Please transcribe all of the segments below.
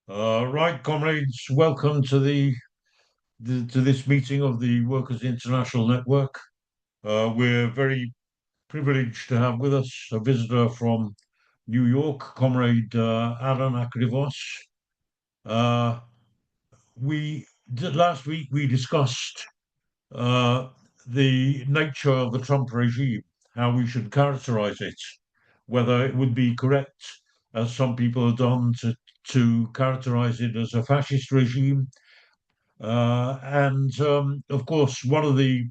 Right, comrades, welcome to to this meeting of the Workers' International Network. We're very privileged to have with us a visitor from New York, Comrade Alan Akrivos. Uh, last week we discussed uh, the nature of the Trump regime, how we should characterize it, whether it would be correct, as some people have done, to characterize it as a fascist regime. And of course, one of the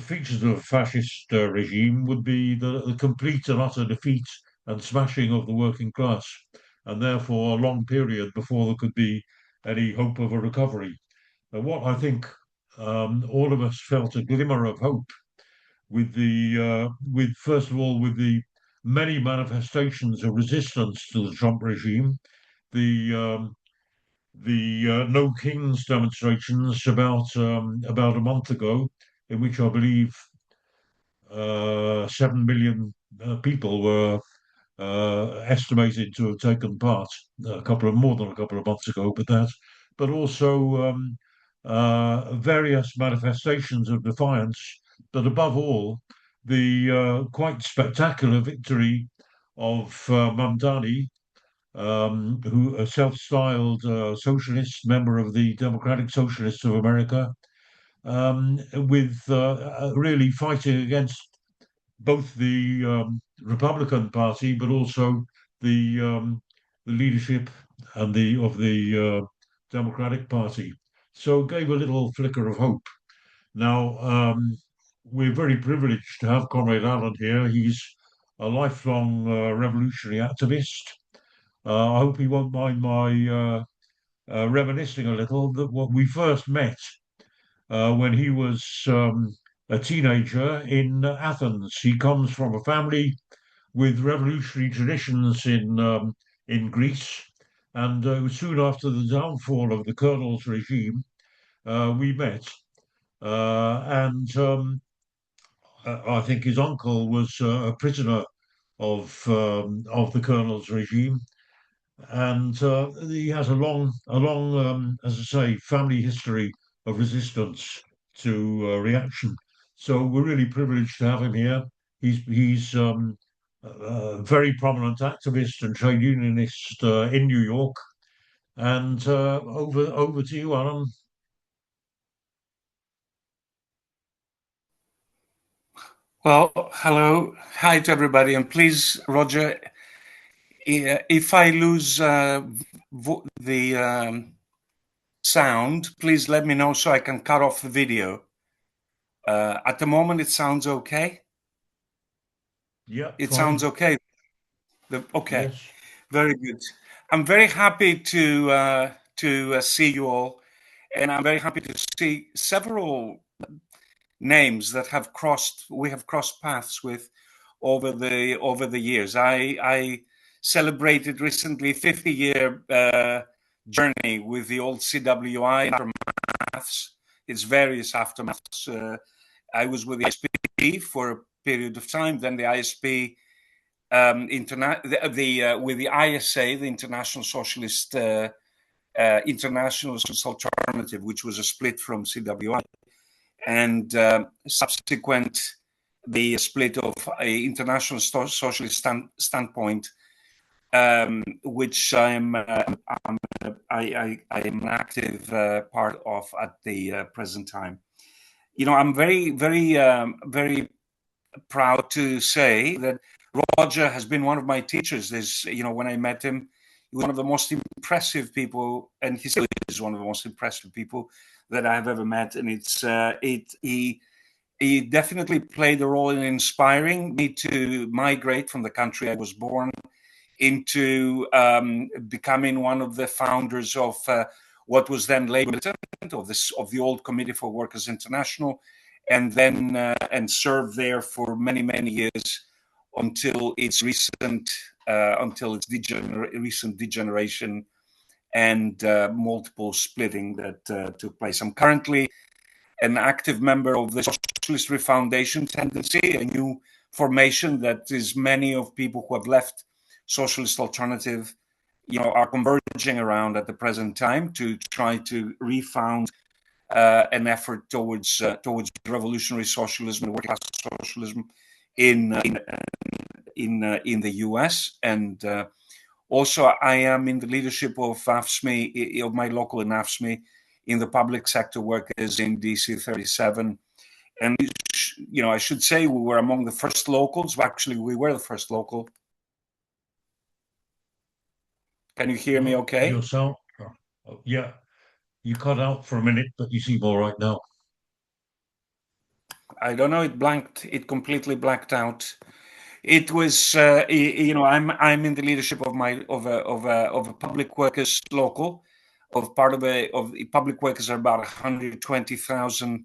features of a fascist regime would be the complete and utter defeat and smashing of the working class, and therefore a long period before there could be any hope of a recovery. And what I think all of us felt a glimmer of hope with first of all with the many manifestations of resistance to the Trump regime, the No Kings demonstrations about a month ago, in which I believe 7 million people were estimated to have taken part more than a couple of months ago, but also various manifestations of defiance, but above all, the quite spectacular victory of Mamdani, who a self-styled socialist member of the Democratic Socialists of America, with really fighting against both the Republican Party, but also the leadership and the of the Democratic Party. So it gave a little flicker of hope. Now we're very privileged to have Comrade Allen here. He's a lifelong revolutionary activist. I hope he won't mind my reminiscing a little that what we first met when he was a teenager in Athens. He comes from a family with revolutionary traditions in Greece, and it was soon after the downfall of the colonel's regime we met. And I think his uncle was a prisoner of the colonel's regime, and he has as I say, family history of resistance to reaction. So we're really privileged to have him here. He's a very prominent activist and trade unionist in New York. And over to you, Alan. Well, hello. Hi to everybody. And please, Roger, if I lose the sound, please let me know so I can cut off the video. At the moment, it sounds okay. Yeah, It sounds fine. okay. Okay, Yes. very good. I'm very happy to see you all, and I'm very happy to see several names that we have crossed paths with over the years. I celebrated recently 50-year journey with the old CWI aftermaths, its various aftermaths. I was with the ISP for a period of time, then the ISP with the ISA, the International Socialist International Socialist Alternative, which was a split from CWI, and subsequent the split of a international socialist standpoint, which I'm an active part of at the present time. You know, I'm very proud to say that Roger has been one of my teachers. When I met him, he was one of the most impressive people, and he still is one of the most impressive people that I've ever met. And he definitely played a role in inspiring me to migrate from the country I was born into becoming one of the founders of what was then Labour of the old Committee for Workers International, and then and served there for many years until its recent recent degeneration and multiple splitting that took place. I'm currently an active member of the Socialist Refoundation Tendency, a new formation that is many of people who have left Socialist Alternative are converging around at the present time to try to refound an effort towards revolutionary socialism and working class socialism in the US. And also, I am in the leadership of AFSME, of my local in AFSME, in the public sector workers in DC 37. And I should say we were among the first locals. Well, actually, we were the first local. Can you hear me okay? Yourself? Yeah, you cut out for a minute, but you seem all right now. I don't know. It completely blacked out. It was, I'm in the leadership of a public workers local, of public workers are about 120,000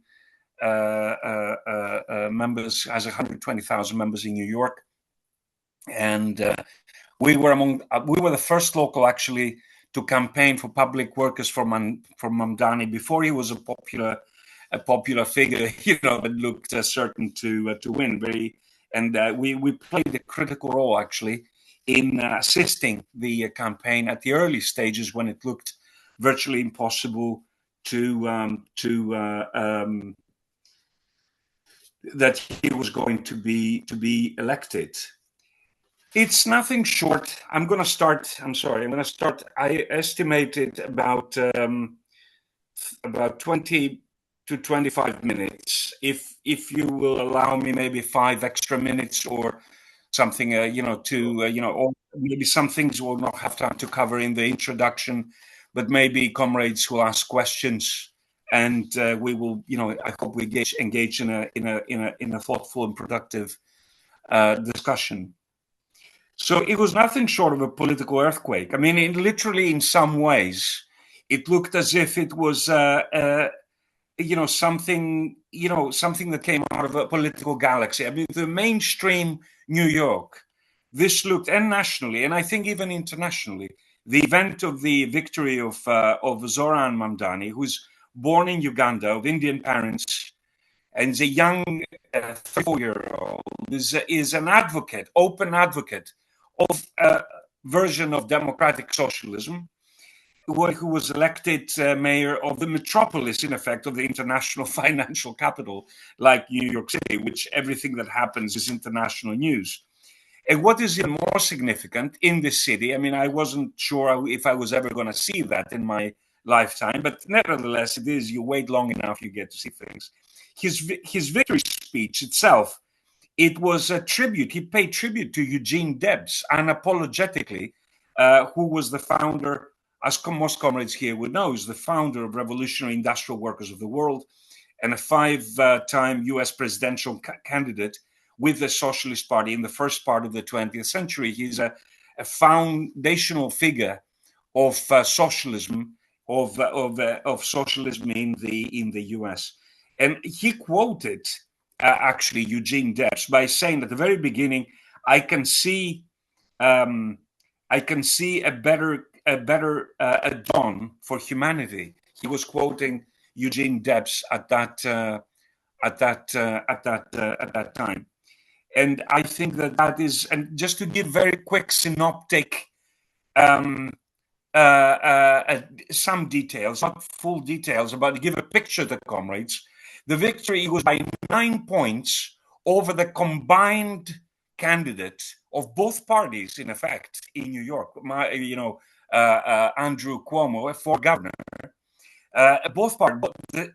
members, has 120,000 members in New York, and we were the first local actually to campaign for public workers for Mamdani before he was a popular figure, that looked certain to win. We played a critical role actually in assisting the campaign at the early stages when it looked virtually impossible that he was going to be elected. It's nothing short. I'm going to start. I estimated about 20 to 25 minutes. If you will allow me, maybe 5 extra minutes or something, or maybe some things we'll not have time to cover in the introduction, but maybe comrades will ask questions, and we will, I hope we engage in a thoughtful and productive discussion. So it was nothing short of a political earthquake. I mean, literally, in some ways, it looked as if it was, something that came out of a political galaxy. I mean, the mainstream New York, this looked, and nationally, and I think even internationally, the event of the victory of Zohran Mamdani, who's born in Uganda, of Indian parents, and is a young 34-year-old, is an advocate, open advocate of a version of democratic socialism, who was elected mayor of the metropolis, in effect, of the international financial capital, like New York City, which everything that happens is international news. And what is even more significant in this city, I mean, I wasn't sure if I was ever going to see that in my lifetime, but nevertheless, it is. You wait long enough, you get to see things. His victory speech itself, it was a tribute. He paid tribute to Eugene Debs, unapologetically, who was the founder, as most comrades here would know, is the founder of Revolutionary Industrial Workers of the World and a 5-time US presidential candidate with the Socialist Party in the first part of the 20th century. He's a foundational figure of socialism, of socialism in the US. And he quoted actually Eugene Debs by saying at the very beginning, I can see a better dawn for humanity. He was quoting Eugene Debs at that time, and I think that is. And just to give very quick synoptic, some details, not full details, but to give a picture to comrades. The victory was by 9 points over the combined candidate of both parties, in effect, in New York. Andrew Cuomo for governor. Both parties,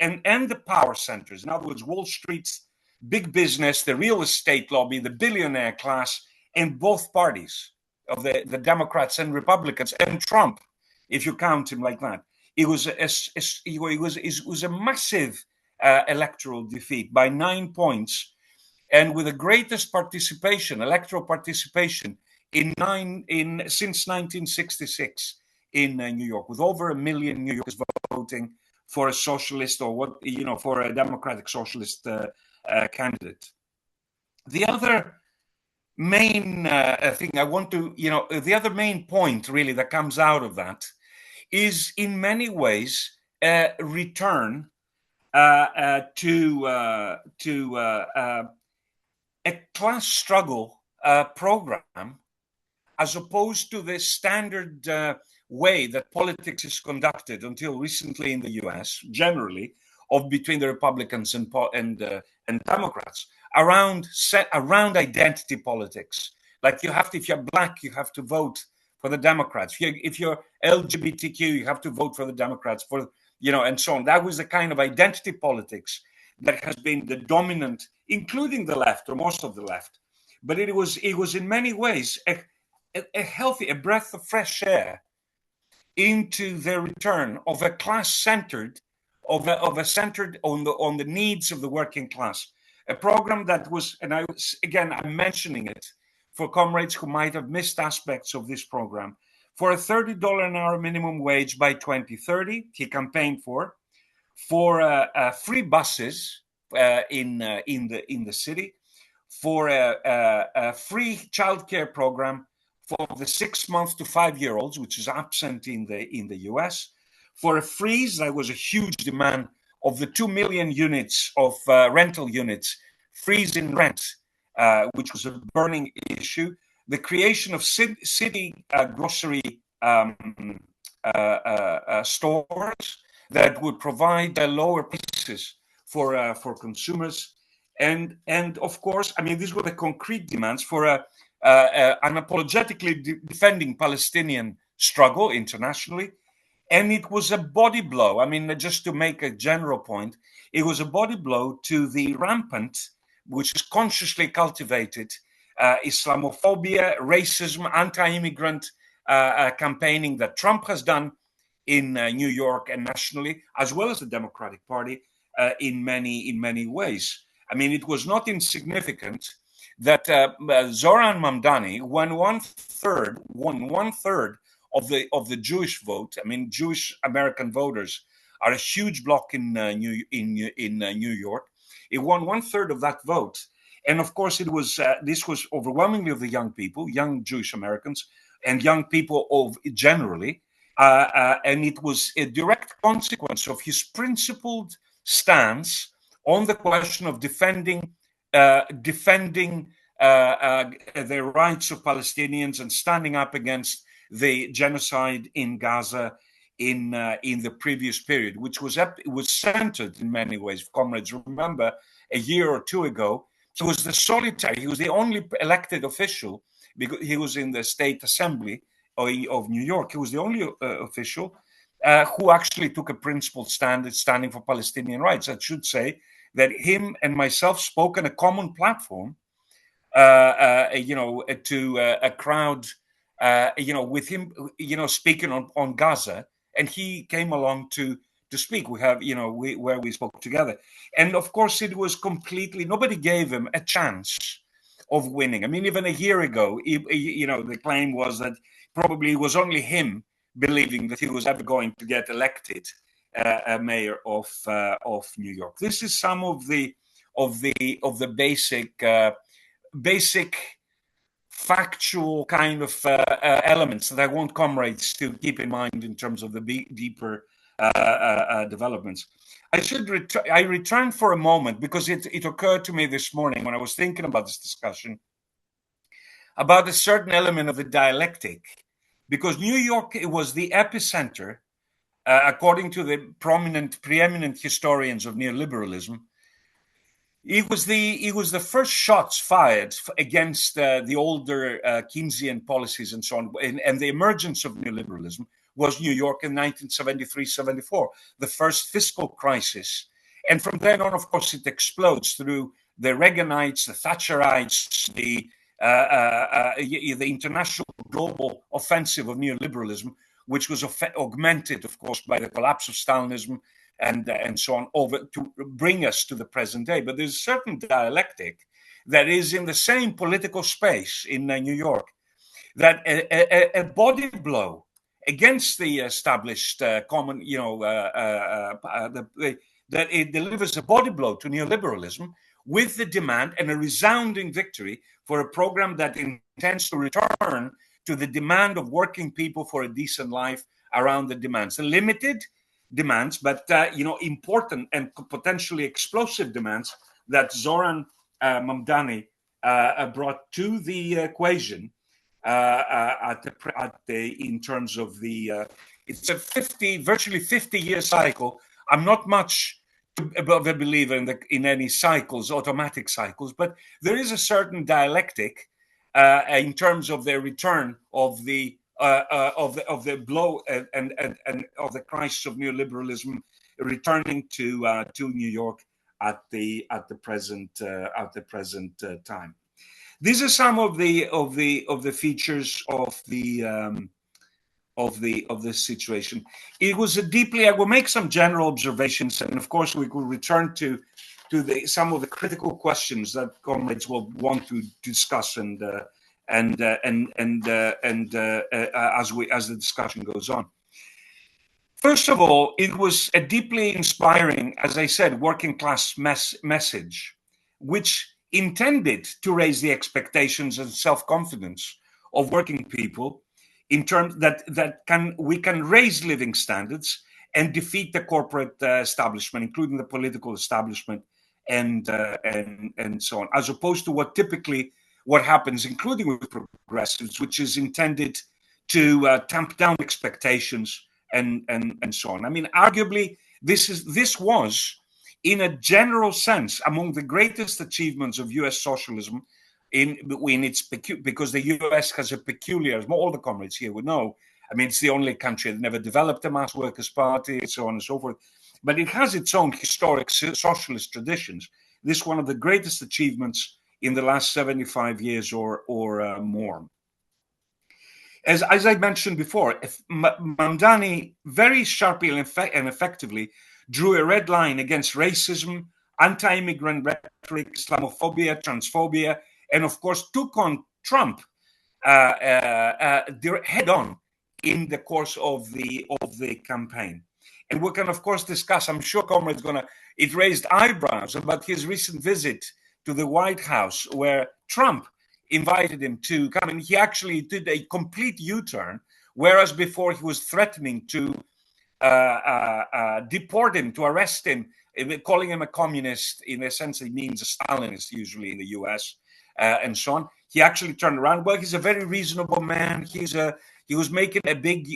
and the power centers. In other words, Wall Street's big business, the real estate lobby, the billionaire class, in both parties of the Democrats and Republicans, and Trump, if you count him like that. It was a massive electoral defeat by 9 points, and with the greatest participation, electoral participation, since 1966 in New York, with over 1 million New Yorkers voting for a socialist for a democratic socialist candidate. The other main thing I want to, the other main point really that comes out of that is in many ways a return to a class struggle program as opposed to the standard way that politics is conducted until recently in the US, generally, of between the Republicans and Democrats, around identity politics. Like you have to, if you're black, you have to vote for the Democrats. If you're LGBTQ, you have to vote for the Democrats, and so on. That was the kind of identity politics that has been the dominant, including the left or most of the left. But it was in many ways a breath of fresh air into the return of a class centered, centered on the needs of the working class. A program that was, and I'm mentioning it for comrades who might have missed aspects of this program, for a $30 an hour minimum wage by 2030. He campaigned for free buses in the city, for a free childcare program for the 6 month to 5 year olds, which is absent in the US, for a freeze. That was a huge demand of the 2 million units of rental units, freeze in rent, which was a burning issue. The creation of city grocery stores that would provide lower prices for consumers, and of course, I mean, these were the concrete demands for unapologetically defending Palestinian struggle internationally. And it was a body blow. I mean, just to make a general point, it was a body blow to the rampant, which is consciously cultivated, Islamophobia, racism, anti-immigrant campaigning that Trump has done in New York and nationally, as well as the Democratic Party in many ways. I mean, it was not insignificant that Zohran Mamdani won one third of the Jewish vote. I mean, Jewish American voters are a huge bloc in New York. It won 1/3 of that vote, and of course, it was this was overwhelmingly of the young people, young Jewish Americans, and young people of generally, and it was a direct consequence of his principled stance on the question of defending the rights of Palestinians and standing up against the genocide in Gaza in the previous period, which was centered in many ways. If comrades remember, a year or two ago, he was the only elected official, because he was in the state assembly of New York. He was the only official who actually took a principled stand, standing for Palestinian rights. I should say that him and myself spoke on a common platform, to a crowd, with him, speaking on Gaza, and he came along to speak. We have, where we spoke together, and of course, it was completely, nobody gave him a chance of winning. I mean, even a year ago, the claim was that probably it was only him believing that he was ever going to get elected mayor of New York. This is some of the basic factual kind of elements that I want comrades to keep in mind in terms of the deeper developments. I return for a moment because it occurred to me this morning when I was thinking about this discussion about a certain element of the dialectic, because New York, it was the epicenter, according to the preeminent historians of neoliberalism. It was the first shots fired against the older Keynesian policies and so on, and the emergence of neoliberalism was New York in 1973-74, the first fiscal crisis. And from then on, of course, it explodes through the Reaganites, the Thatcherites, the international global offensive of neoliberalism, which was augmented, of course, by the collapse of Stalinism and so on, over to bring us to the present day. But there's a certain dialectic that is in the same political space in New York, that a body blow against the established common, that it delivers a body blow to neoliberalism with the demand and a resounding victory for a program that intends to return to the demand of working people for a decent life around the demands, the limited demands, but important and potentially explosive demands that Zohran Mamdani brought to the equation in terms of the. It's a virtually 50-year cycle. I'm not much of a believer in any cycles, automatic cycles, but there is a certain dialectic in terms of the return of the blow and of the crisis of neoliberalism returning to New York at the present time. These are some of the features of the situation. It was a deeply. I will make some general observations, and of course, we will return to some of the critical questions that comrades will want to discuss as the discussion goes on. First of all, it was a deeply inspiring, as I said, working class message, which intended to raise the expectations and self-confidence of working people in terms that we can raise living standards and defeat the corporate establishment, including the political establishment and so on, as opposed to what happens, including with progressives, which is intended to tamp down expectations and so on. I mean, arguably, this was, in a general sense, among the greatest achievements of U.S. socialism because the U.S. has a peculiar, as all the comrades here would know, I mean, it's the only country that never developed a mass workers' party, and so on and so forth, but it has its own historic socialist traditions. This is one of the greatest achievements in the last 75 years or more. As I mentioned before, Mamdani very sharply and effectively drew a red line against racism, anti-immigrant rhetoric, Islamophobia, transphobia, and of course took on Trump head on in the course of the campaign. And we can of course discuss, I'm sure comrades it raised eyebrows about his recent visit to the White House, where Trump invited him to come, and he actually did a complete U-turn, whereas before he was threatening to deport him, to arrest him, calling him a communist. In a sense, he means a Stalinist usually in the U.S. And so on. He actually turned around. Well, he's a very reasonable man. He was making a big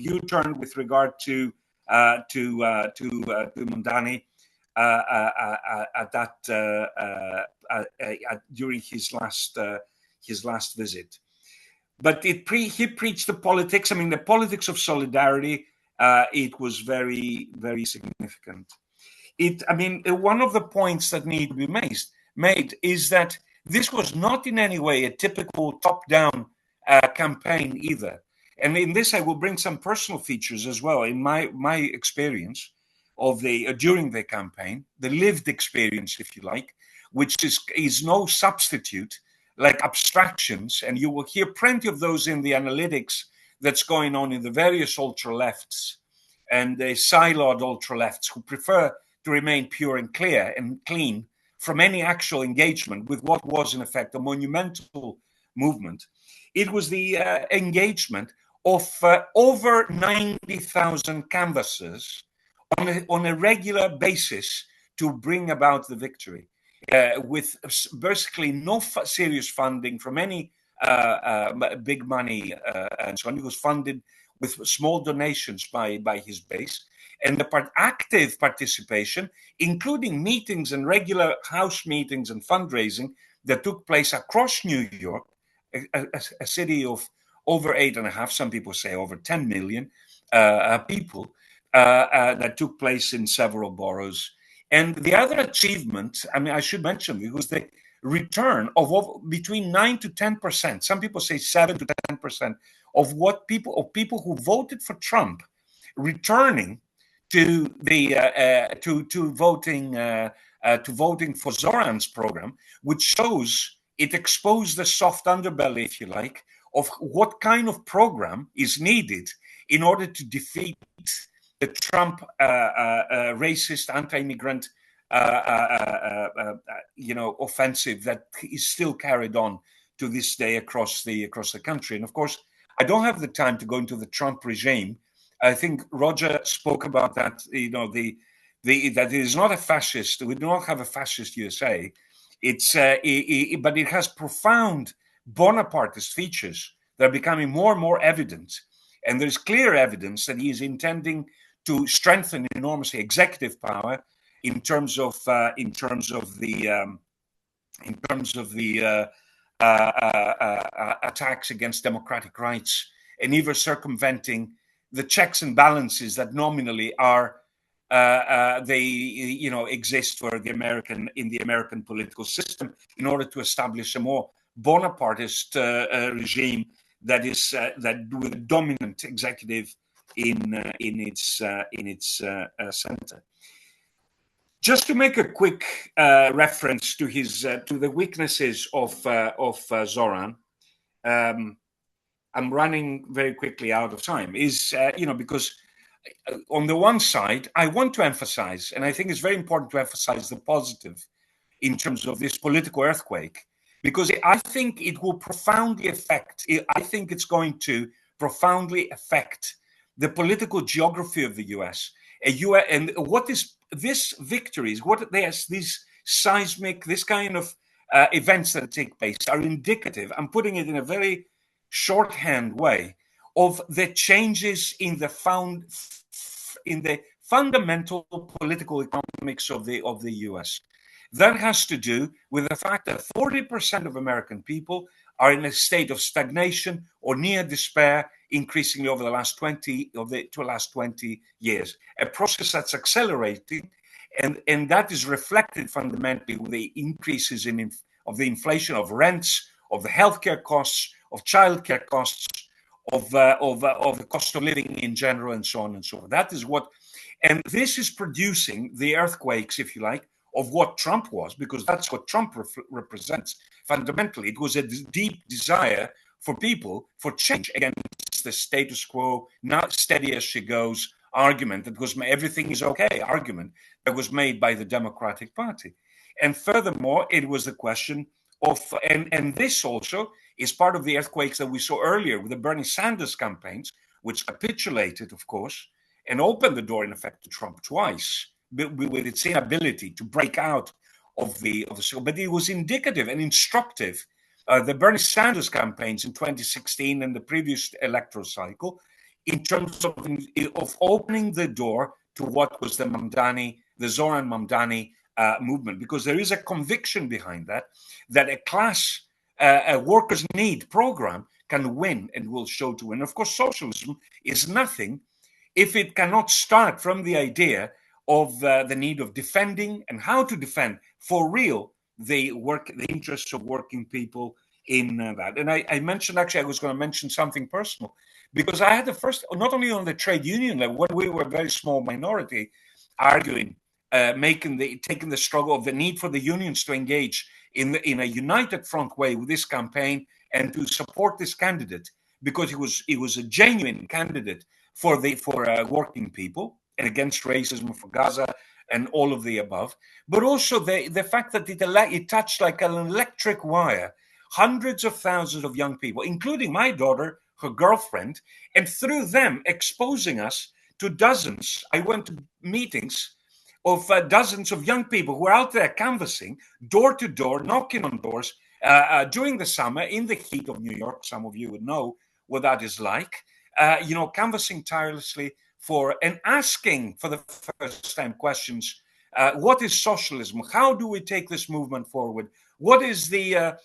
U-turn with regard to Mamdani during his last visit. But he preached the politics. I mean, the politics of solidarity. It was very, very significant. One of the points that need to be made is that this was not in any way a typical top-down campaign either. And in this, I will bring some personal features as well. In my experience of during the campaign, the lived experience, if you like, which is no substitute, like abstractions, and you will hear plenty of those in the analytics that's going on in the various ultra-lefts and the siloed ultra-lefts who prefer to remain pure and clear and clean from any actual engagement with what was, in effect, a monumental movement. It was the engagement of over 90,000 canvassers on a regular basis to bring about the victory, with basically no serious funding from any big money and so on. It was funded with small donations by his base, and the active participation, including meetings and regular house meetings and fundraising that took place across New York, a city of over 8.5, some people say over 10 million people, that took place in several boroughs. And the other achievement, I should mention, it was the return of between 9 to 10%. Some people say 7 to 10% of people who voted for Trump returning to voting for Zohran's program, which shows it exposed the soft underbelly, if you like, of what kind of program is needed in order to defeat the Trump racist, anti-immigrant, offensive that is still carried on to this day across the country. And of course, I don't have the time to go into the Trump regime. I think Roger spoke about that. That it is not a fascist. We do not have a fascist USA. But it has profound Bonapartist features that are becoming more and more evident. And there's clear evidence that he is intending to strengthen enormously executive power in terms of the attacks against democratic rights, and even circumventing the checks and balances that nominally are exist for the American political system in order to establish a more Bonapartist regime that is with a dominant executive in its center. Just to make a quick reference to his to the weaknesses of Zohran, I'm running very quickly out of time. Because on the one side, I want to emphasize, and I think it's very important to emphasize the positive in terms of this political earthquake, because I think it will profoundly affect. I think it's going to profoundly affect the political geography of the U.S. And what is this victories? What there's these seismic, this kind of events that take place are indicative. I'm putting it in a very shorthand way of the changes in the fundamental political economics of the U.S. That has to do with the fact that 40% of American people are in a state of stagnation or near despair, increasingly over the last 20 years. A process that's accelerating, and that is reflected fundamentally with the increases of the inflation of rents, of the healthcare costs, of childcare costs, of the cost of living in general, and so on and so on. That is what, and this is producing the earthquakes, if you like, of what Trump was, because that's what Trump represents. Fundamentally, it was a deep desire for people for change against the status quo, not steady as she goes argument that was everything is okay argument that was made by the Democratic Party. And furthermore, it was the question of, and this also is part of the earthquakes that we saw earlier with the Bernie Sanders campaigns, which capitulated, of course, and opened the door, in effect, to Trump twice with its inability to break out of the circle. But it was indicative and instructive. The Bernie Sanders campaigns in 2016 and the previous electoral cycle, in terms of opening the door to what was the Zohran Mamdani movement, because there is a conviction behind that a workers' need program can win and will show to win. Of course, socialism is nothing if it cannot start from the idea of the need of defending and how to defend for real the interests of working people in that. And I mentioned, actually, I was going to mention something personal, because I had the first, not only on the trade union level, when we were a very small minority, arguing, taking the struggle of the need for the unions to engage in a united front way with this campaign and to support this candidate, because he was a genuine candidate for working people and against racism, for Gaza and all of the above, but also the fact that it touched like an electric wire hundreds of thousands of young people, including my daughter, her girlfriend, and through them exposing us to dozens. I went to meetings of dozens of young people who are out there canvassing, door to door, knocking on doors during the summer in the heat of New York. Some of you would know what that is like. Canvassing tirelessly for and asking for the first time questions. What is socialism? How do we take this movement forward? What is the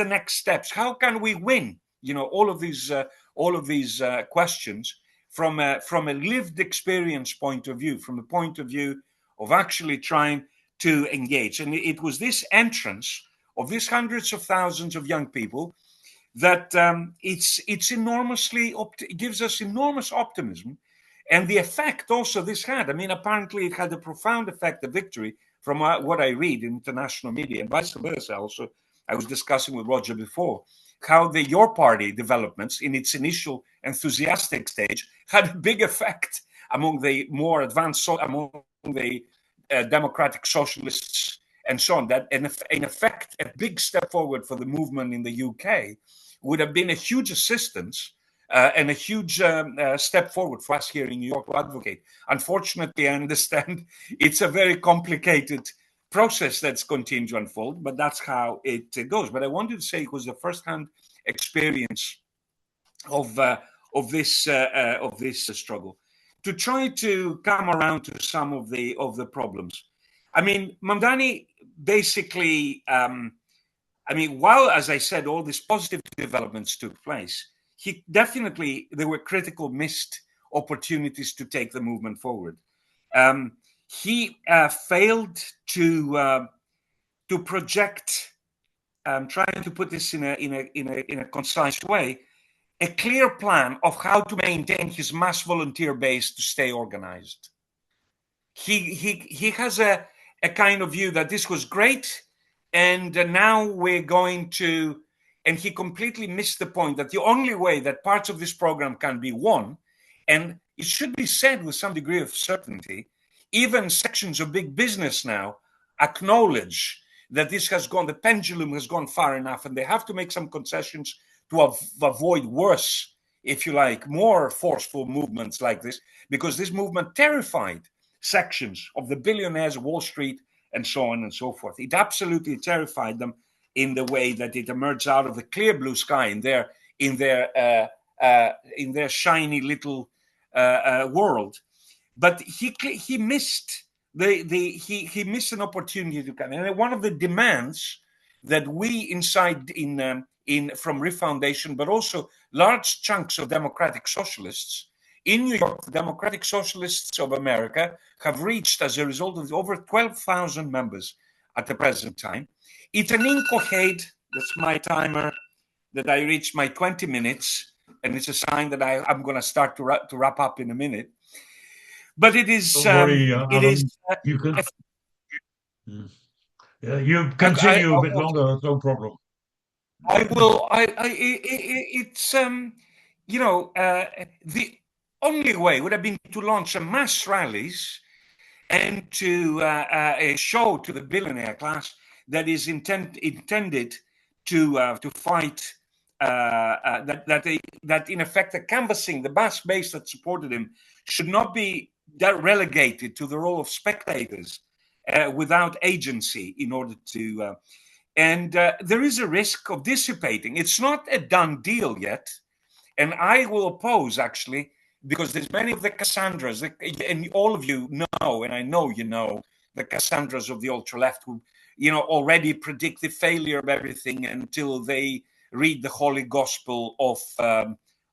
next steps? How can we win? All of these questions from a lived experience point of view, from the point of view of actually trying to engage. And it was this entrance of these hundreds of thousands of young people that it's enormously it gives us enormous optimism. And the effect also this had, apparently it had a profound effect, the victory, from what I read in international media and vice versa. Also, I was discussing with Roger before how your party developments in its initial enthusiastic stage had a big effect among the more advanced, among the democratic socialists and so on. That in effect, a big step forward for the movement in the UK would have been a huge assistance and a huge step forward for us here in New York to advocate. Unfortunately, I understand it's a very complicated process that's continuing to unfold, but that's how it goes. But I wanted to say it was a first-hand experience of this struggle, to try to come around to some of the problems. I mean, Mamdani basically, while, as I said, all these positive developments took place, there were critical missed opportunities to take the movement forward. He failed to project, trying to put this in a concise way, a clear plan of how to maintain his mass volunteer base to stay organized. He has a kind of view that this was great, and now we're going to, and he completely missed the point that the only way that parts of this program can be won, and it should be said with some degree of certainty, even sections of big business now acknowledge that this has gone, the pendulum has gone far enough, and they have to make some concessions to avoid worse, if you like, more forceful movements like this, because this movement terrified sections of the billionaires of Wall Street and so on and so forth. It absolutely terrified them in the way that it emerged out of the clear blue sky in their shiny little world. But he missed he missed an opportunity to come. And one of the demands that we inside from RIF Foundation, but also large chunks of democratic socialists in New York, the Democratic Socialists of America have reached, as a result of over 12,000 members at the present time. It's an incoherent, that's my timer, that I reached my 20 minutes, and it's a sign that I'm going to start to wrap up in a minute. But it is, Don't worry, it is. you can, you continue a bit longer, that's no problem. I will. It's the only way would have been to launch a mass rallies and to show to the billionaire class that is intended to fight that in effect the canvassing, the mass base that supported him should not be relegated to the role of spectators without agency in order to. And there is a risk of dissipating. It's not a done deal yet. And I will oppose, actually, because there's many of the Cassandras, and all of you know, and I know you know, the Cassandras of the ultra-left who, already predict the failure of everything until they read the Holy Gospel of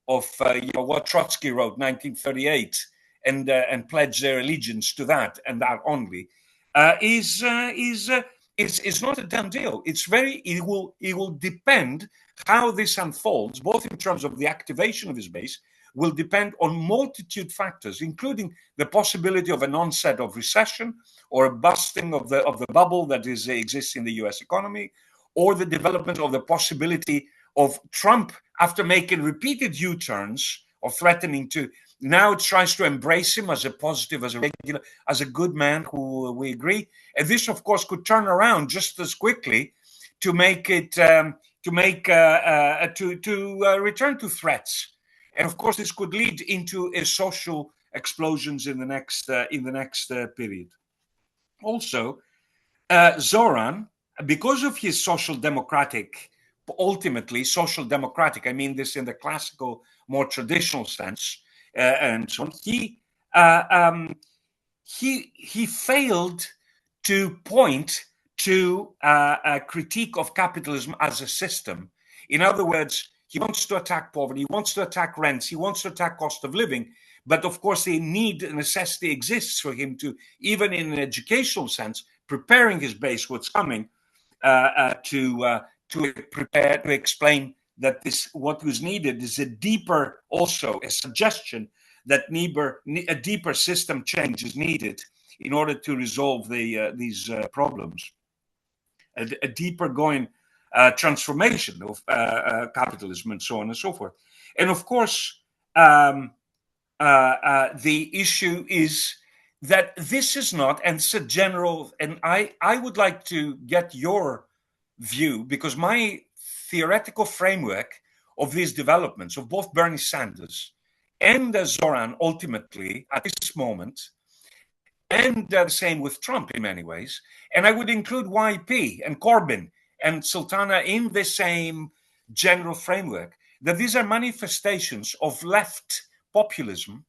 what Trotsky wrote, 1938, and pledge their allegiance to that and that only, is not a done deal. It will depend how this unfolds, both in terms of the activation of his base, will depend on multitude factors, including the possibility of an onset of recession or a busting of the bubble that exists in the U.S. economy, or the development of the possibility of Trump, after making repeated U-turns of threatening to, now it tries to embrace him as a positive, as a regular, as a good man who we agree. And this, of course, could turn around just as quickly to make it return to threats. And of course, this could lead into a social explosions in the next period. Also, Zohran, because of his ultimately social democratic, I mean this in the classical, more traditional sense, and so on, he failed to point to a critique of capitalism as a system. In other words, he wants to attack poverty, he wants to attack rents, he wants to attack cost of living. But of course, the necessity exists for him to, even in an educational sense, preparing his base what's coming, to prepare to explain that what was needed is a suggestion that a deeper system change is needed in order to resolve these problems. A deeper going transformation of capitalism and so on and so forth. And of course, the issue is that this is not, and it's a general, and I would like to get your view, because my theoretical framework of these developments of both Bernie Sanders and Zohran ultimately at this moment, and the same with Trump in many ways, and I would include YP and Corbyn and Sultana in the same general framework, that these are manifestations of left populism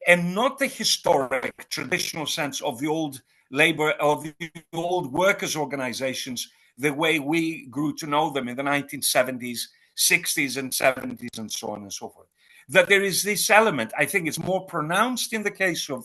and not the historic, traditional sense of the old labor, of the old workers' organizations, the way we grew to know them in the 1970s, 60s, and 70s, and so on and so forth. That there is this element, I think it's more pronounced in the case of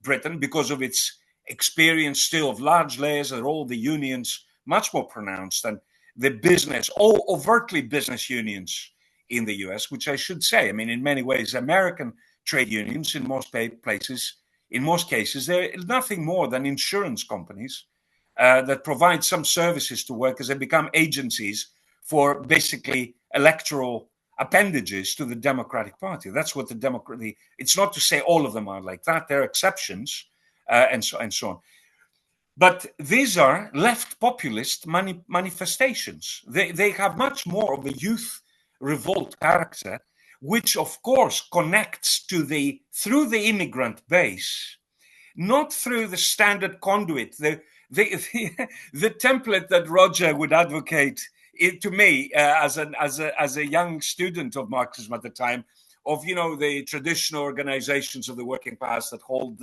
Britain because of its experience still of large layers and all the unions, much more pronounced than the business, all overtly business unions in the US, which I should say, I mean, in many ways, American trade unions in most places, in most cases, they're nothing more than insurance companies that provide some services to workers and become agencies for basically electoral appendages to the Democratic Party. That's what the Democratic. It's not to say all of them are like that. There are exceptions, and so on. But these are left populist manifestations. They have much more of a youth revolt character, which of course connects to through the immigrant base, not through the standard conduit, the template that Roger would advocate to me as a young student of Marxism at the time, of the traditional organizations of the working class that hold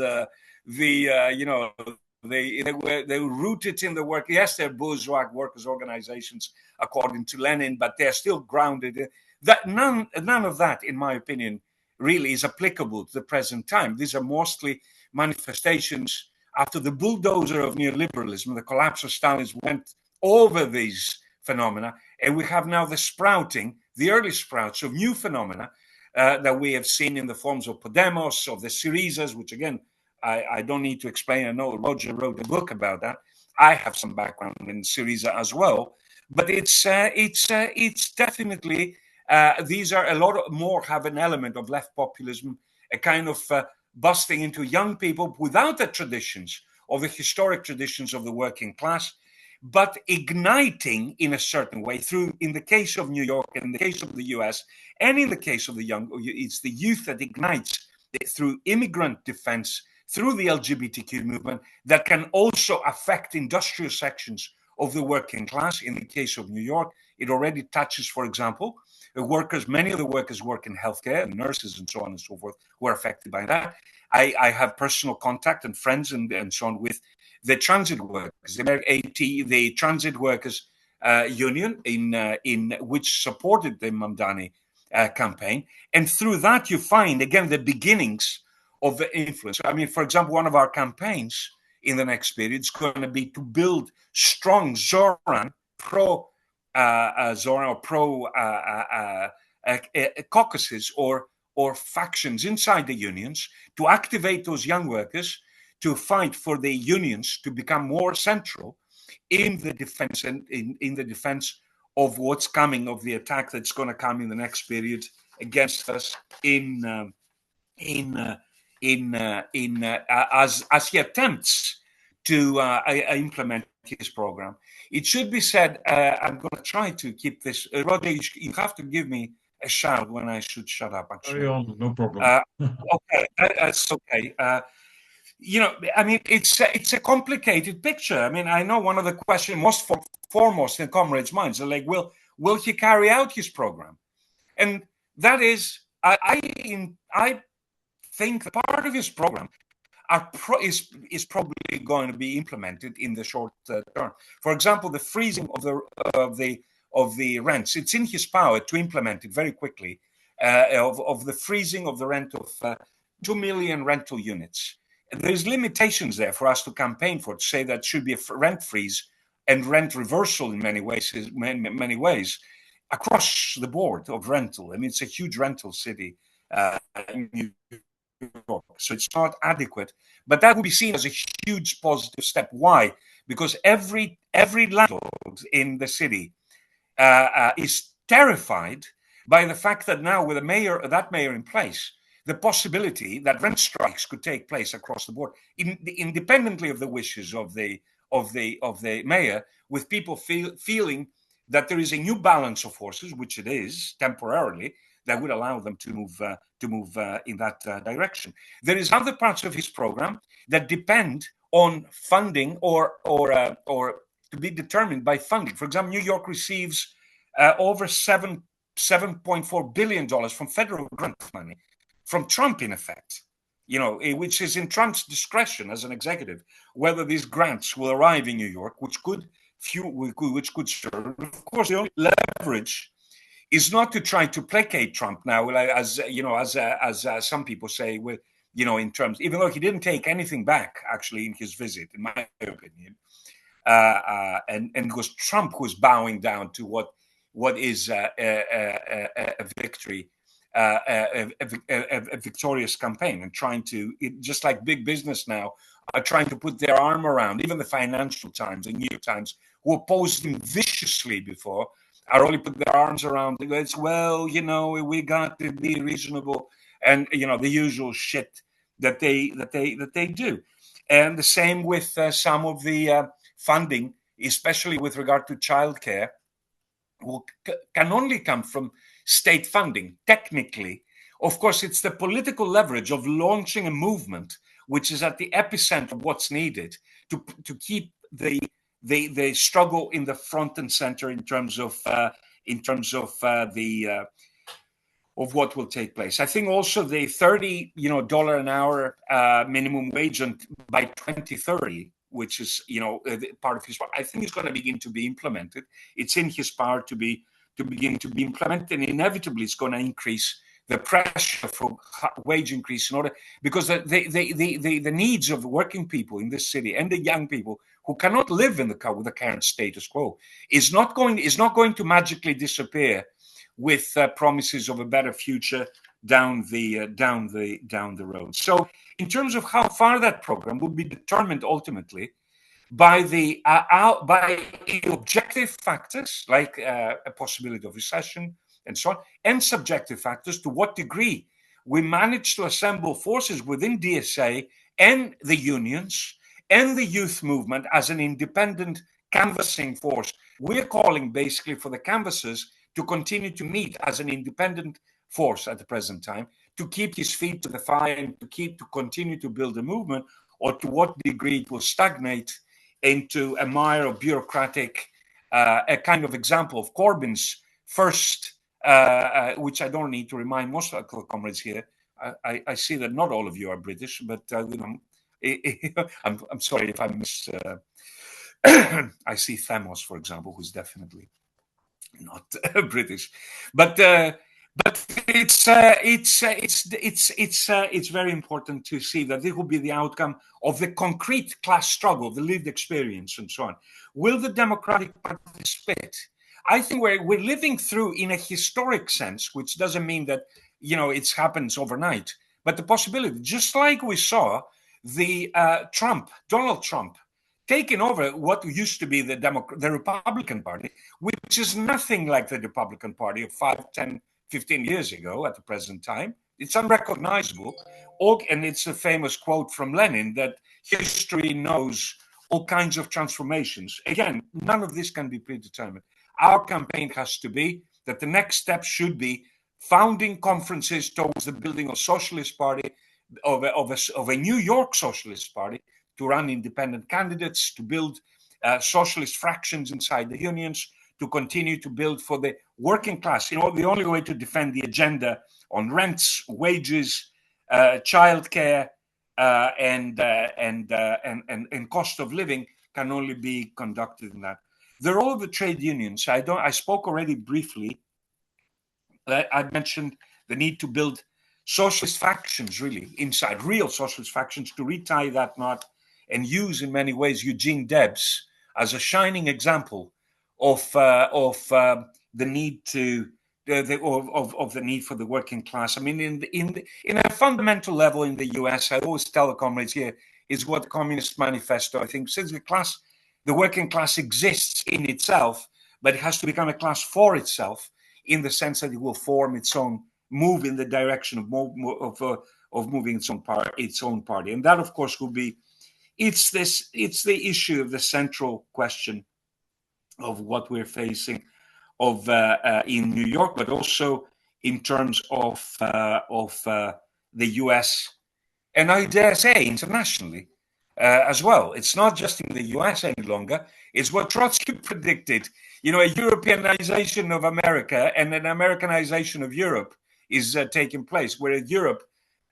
they were rooted in the work. Yes, they're bourgeois workers' organizations according to Lenin, but they're still grounded. That none of that, in my opinion, really is applicable to the present time. These are mostly manifestations after the bulldozer of neoliberalism, the collapse of Stalinism, went over these phenomena, and we have now the early sprouts of new phenomena that we have seen in the forms of Podemos, of the Syrizas, which again, I don't need to explain. I know Roger wrote a book about that. I have some background in Syriza as well, but it's definitely these are a lot more have an element of left populism, a kind of busting into young people without the traditions or the historic traditions of the working class, but igniting in a certain way through, in the case of New York, in the case of the US, and in the case of the young, it's the youth that ignites through immigrant defense, through the LGBTQ movement, that can also affect industrial sections of the working class. In the case of New York, it already touches, for example, the workers. Many of the workers work in healthcare, nurses and so on and so forth, who are affected by that. I have personal contact and friends and so on with the transit workers, the transit workers union in which supported the Mamdani campaign. And through that, you find, again, the beginnings of the influence. I mean, for example, one of our campaigns in the next period is going to be to build strong Zohran Zohran or pro caucuses or factions inside the unions to activate those young workers to fight for the unions to become more central in the defense and in the defense of what's coming, of the attack that's going to come in the next period against us as he attempts to implement his program. It should be said, I'm going to try to keep this. Roger, you have to give me a shout when I should shut up, actually. Carry on, no problem. Okay, that's okay. I mean, it's a complicated picture. I mean, I know one of the questions most foremost in comrades' minds are like, will he carry out his program? And that is, I think part of his program is probably going to be implemented in the short term. For example, the freezing of the rents. It's in his power to implement it very quickly. Of the freezing of the rent of 2 million rental units. There's limitations there for us to campaign for, to say that should be a rent freeze and rent reversal in many ways across the board of rental. I mean, it's a huge rental city in New York, so it's not adequate. But that would be seen as a huge positive step. Why? Because every landlord in the city is terrified by the fact that now, with that mayor in place, the possibility that rent strikes could take place across the board, independently of the wishes of the mayor, with people feeling that there is a new balance of forces, which it is temporarily, that would allow them to move in that direction. There is other parts of his program that depend on funding or to be determined by funding. For example, New York receives over $7 $7.4 billion from federal grant money from Trump, in effect, which is in Trump's discretion as an executive, whether these grants will arrive in New York, which could serve. Of course, the only leverage is not to try to placate Trump now, as some people say, in terms, even though he didn't take anything back actually in his visit, in my opinion, and it was Trump who was bowing down to what is a victory, a victorious campaign, and trying to, just like big business now, are trying to put their arm around, even the Financial Times and New York Times, who opposed him viciously before, are only put their arms around. It's, well, we got to be reasonable, and the usual shit that they do. And the same with some of the funding, especially with regard to childcare, can only come from state funding. Technically, of course, it's the political leverage of launching a movement which is at the epicenter of what's needed to keep the struggle in the front and center in terms of of what will take place. I think also the $30 an hour minimum wage by 2030, which is part of his part, I think is going to begin to be implemented. It's in his power to begin to be implemented, and inevitably it's going to increase the pressure for wage increase in order, because the needs of working people in this city and the young people who cannot live with the current status quo is not going to magically disappear with promises of a better future down the road. So, in terms of how far that program will be determined ultimately by the objective factors like a possibility of recession and so on, and subjective factors, to what degree we manage to assemble forces within DSA and the unions and the youth movement as an independent canvassing force. We're calling basically for the canvassers to continue to meet as an independent force at the present time, to keep his feet to the fire and to continue to build a movement, or to what degree it will stagnate into a mire of bureaucratic, a kind of example of Corbyn's first, which I don't need to remind most of our comrades here. I see that not all of you are British, but I'm sorry if I miss. I see Thamos, for example, who's definitely not British, but it's very important to see that this will be the outcome of the concrete class struggle, the lived experience, and so on. Will the Democratic Party split? I think we're living through, in a historic sense, which doesn't mean that it happens overnight, but the possibility, just like we saw the Donald Trump taking over what used to be the Republican Party, which is nothing like the Republican Party of 5, 10, 15 years ago at the present time. It's unrecognizable. And it's a famous quote from Lenin that history knows all kinds of transformations. Again, none of this can be predetermined. Our campaign has to be that the next step should be founding conferences towards the building of socialist party, of a New York socialist party, to run independent candidates, to build socialist fractions inside the unions, to continue to build for the working class. The only way to defend the agenda on rents, wages, childcare, and cost of living can only be conducted in that. The role of the trade unions. I spoke already briefly. I mentioned the need to build socialist factions, really, inside real socialist factions, to retie that knot and use, in many ways, Eugene Debs as a shining example of the need to of the need for the working class. I mean, in a fundamental level in the U.S., I always tell the comrades here, is what the Communist Manifesto, I think, says the working class exists in itself, but it has to become a class for itself, in the sense that it will form its own, move in the direction of moving its own party, and that, of course, will be. It's the issue of the central question of what we're facing in New York, but also in terms of the U.S. and I dare say internationally. as well. It's not just in the US any longer. It's what Trotsky predicted. You know, a Europeanization of America and an Americanization of Europe is taking place, where Europe,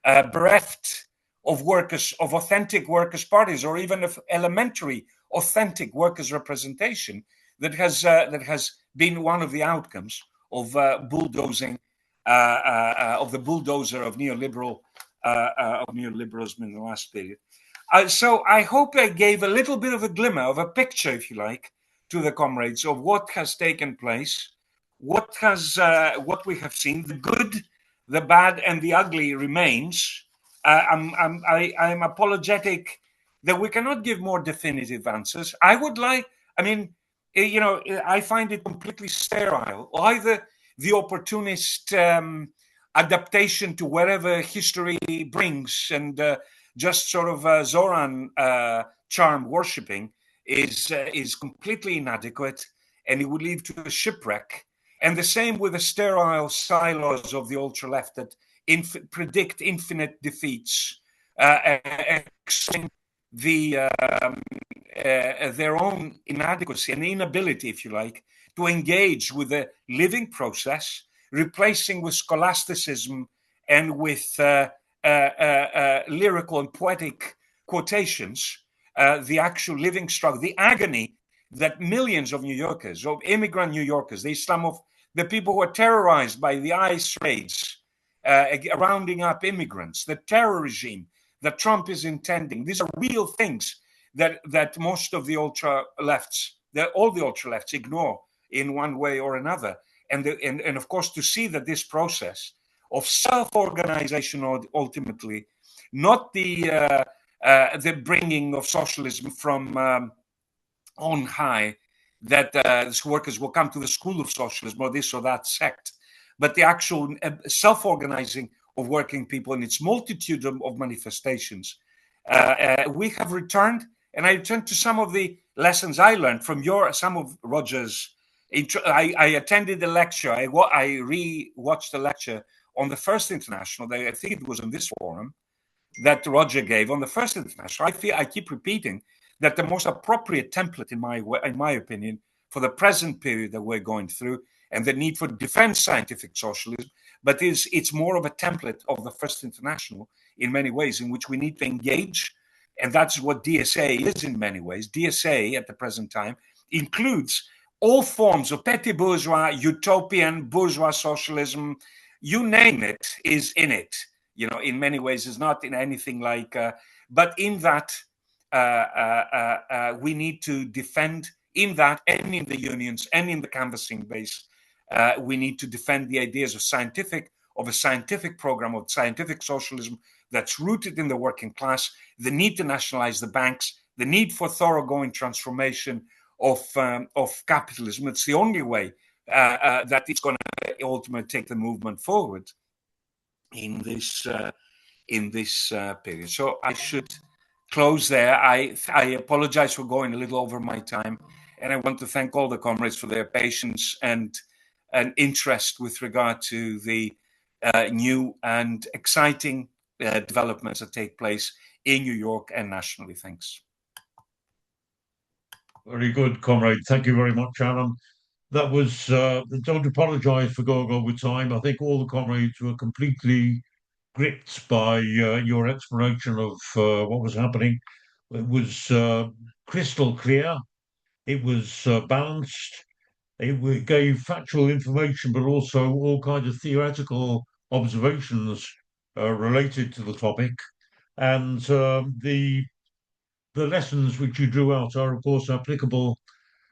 bereft of workers, of authentic workers' parties, or even of elementary authentic workers' representation, that has been one of the outcomes of bulldozing, of the bulldozer of neoliberalism in the last period. So I hope I gave a little bit of a glimmer, of a picture, if you like, to the comrades of what has taken place, what we have seen. The good, the bad, and the ugly remains. I'm apologetic that we cannot give more definitive answers. I would like, I mean, you know, I find it completely sterile. Either the opportunist adaptation to wherever history brings, and just sort of Zoran charm worshipping is completely inadequate, and it would lead to a shipwreck. And the same with the sterile silos of the ultra left that predict infinite defeats, their own inadequacy and inability, if you like, to engage with the living process, replacing with scholasticism and with lyrical and poetic quotations the actual living struggle, the agony that millions of New Yorkers, of immigrant New Yorkers, the people who are terrorized by the ICE raids, rounding up immigrants, the terror regime that Trump is intending. These are real things that most of the ultra lefts, all the ultra lefts, ignore in one way or another. And of course, to see that this process of self-organization, ultimately, not the bringing of socialism from on high, that workers will come to the school of socialism or this or that sect, but the actual self-organizing of working people in its multitude of manifestations. We have returned, and I returned to some of the lessons I learned from some of Roger's. I attended the lecture. I re-watched the lecture on the First International. I think it was in this forum that Roger gave on the First International. I keep repeating that the most appropriate template, in my opinion, for the present period that we're going through, and the need for defense scientific socialism, but it's more of a template of the First International in many ways, in which we need to engage, and that's what DSA is in many ways. DSA at the present time includes all forms of petty bourgeois, utopian, bourgeois socialism, you name it, is in it. You know, in many ways, is not in anything like, but in that we need to defend, in that, and in the unions, and in the canvassing base, we need to defend the ideas of a scientific program of scientific socialism that's rooted in the working class, the need to nationalize the banks, the need for thoroughgoing transformation of capitalism. It's the only way that it's going to ultimately take the movement forward in this period. So I should close there. I apologize for going a little over my time, and I want to thank all the comrades for their patience and interest with regard to the new and exciting developments that take place in New York and nationally. Thanks. Very good, comrade. Thank you very much, Alan. That was, don't apologise for going over time. I think all the comrades were completely gripped by your explanation of what was happening. It was crystal clear. It was balanced. It gave factual information, but also all kinds of theoretical observations related to the topic. And the lessons which you drew out are, of course, applicable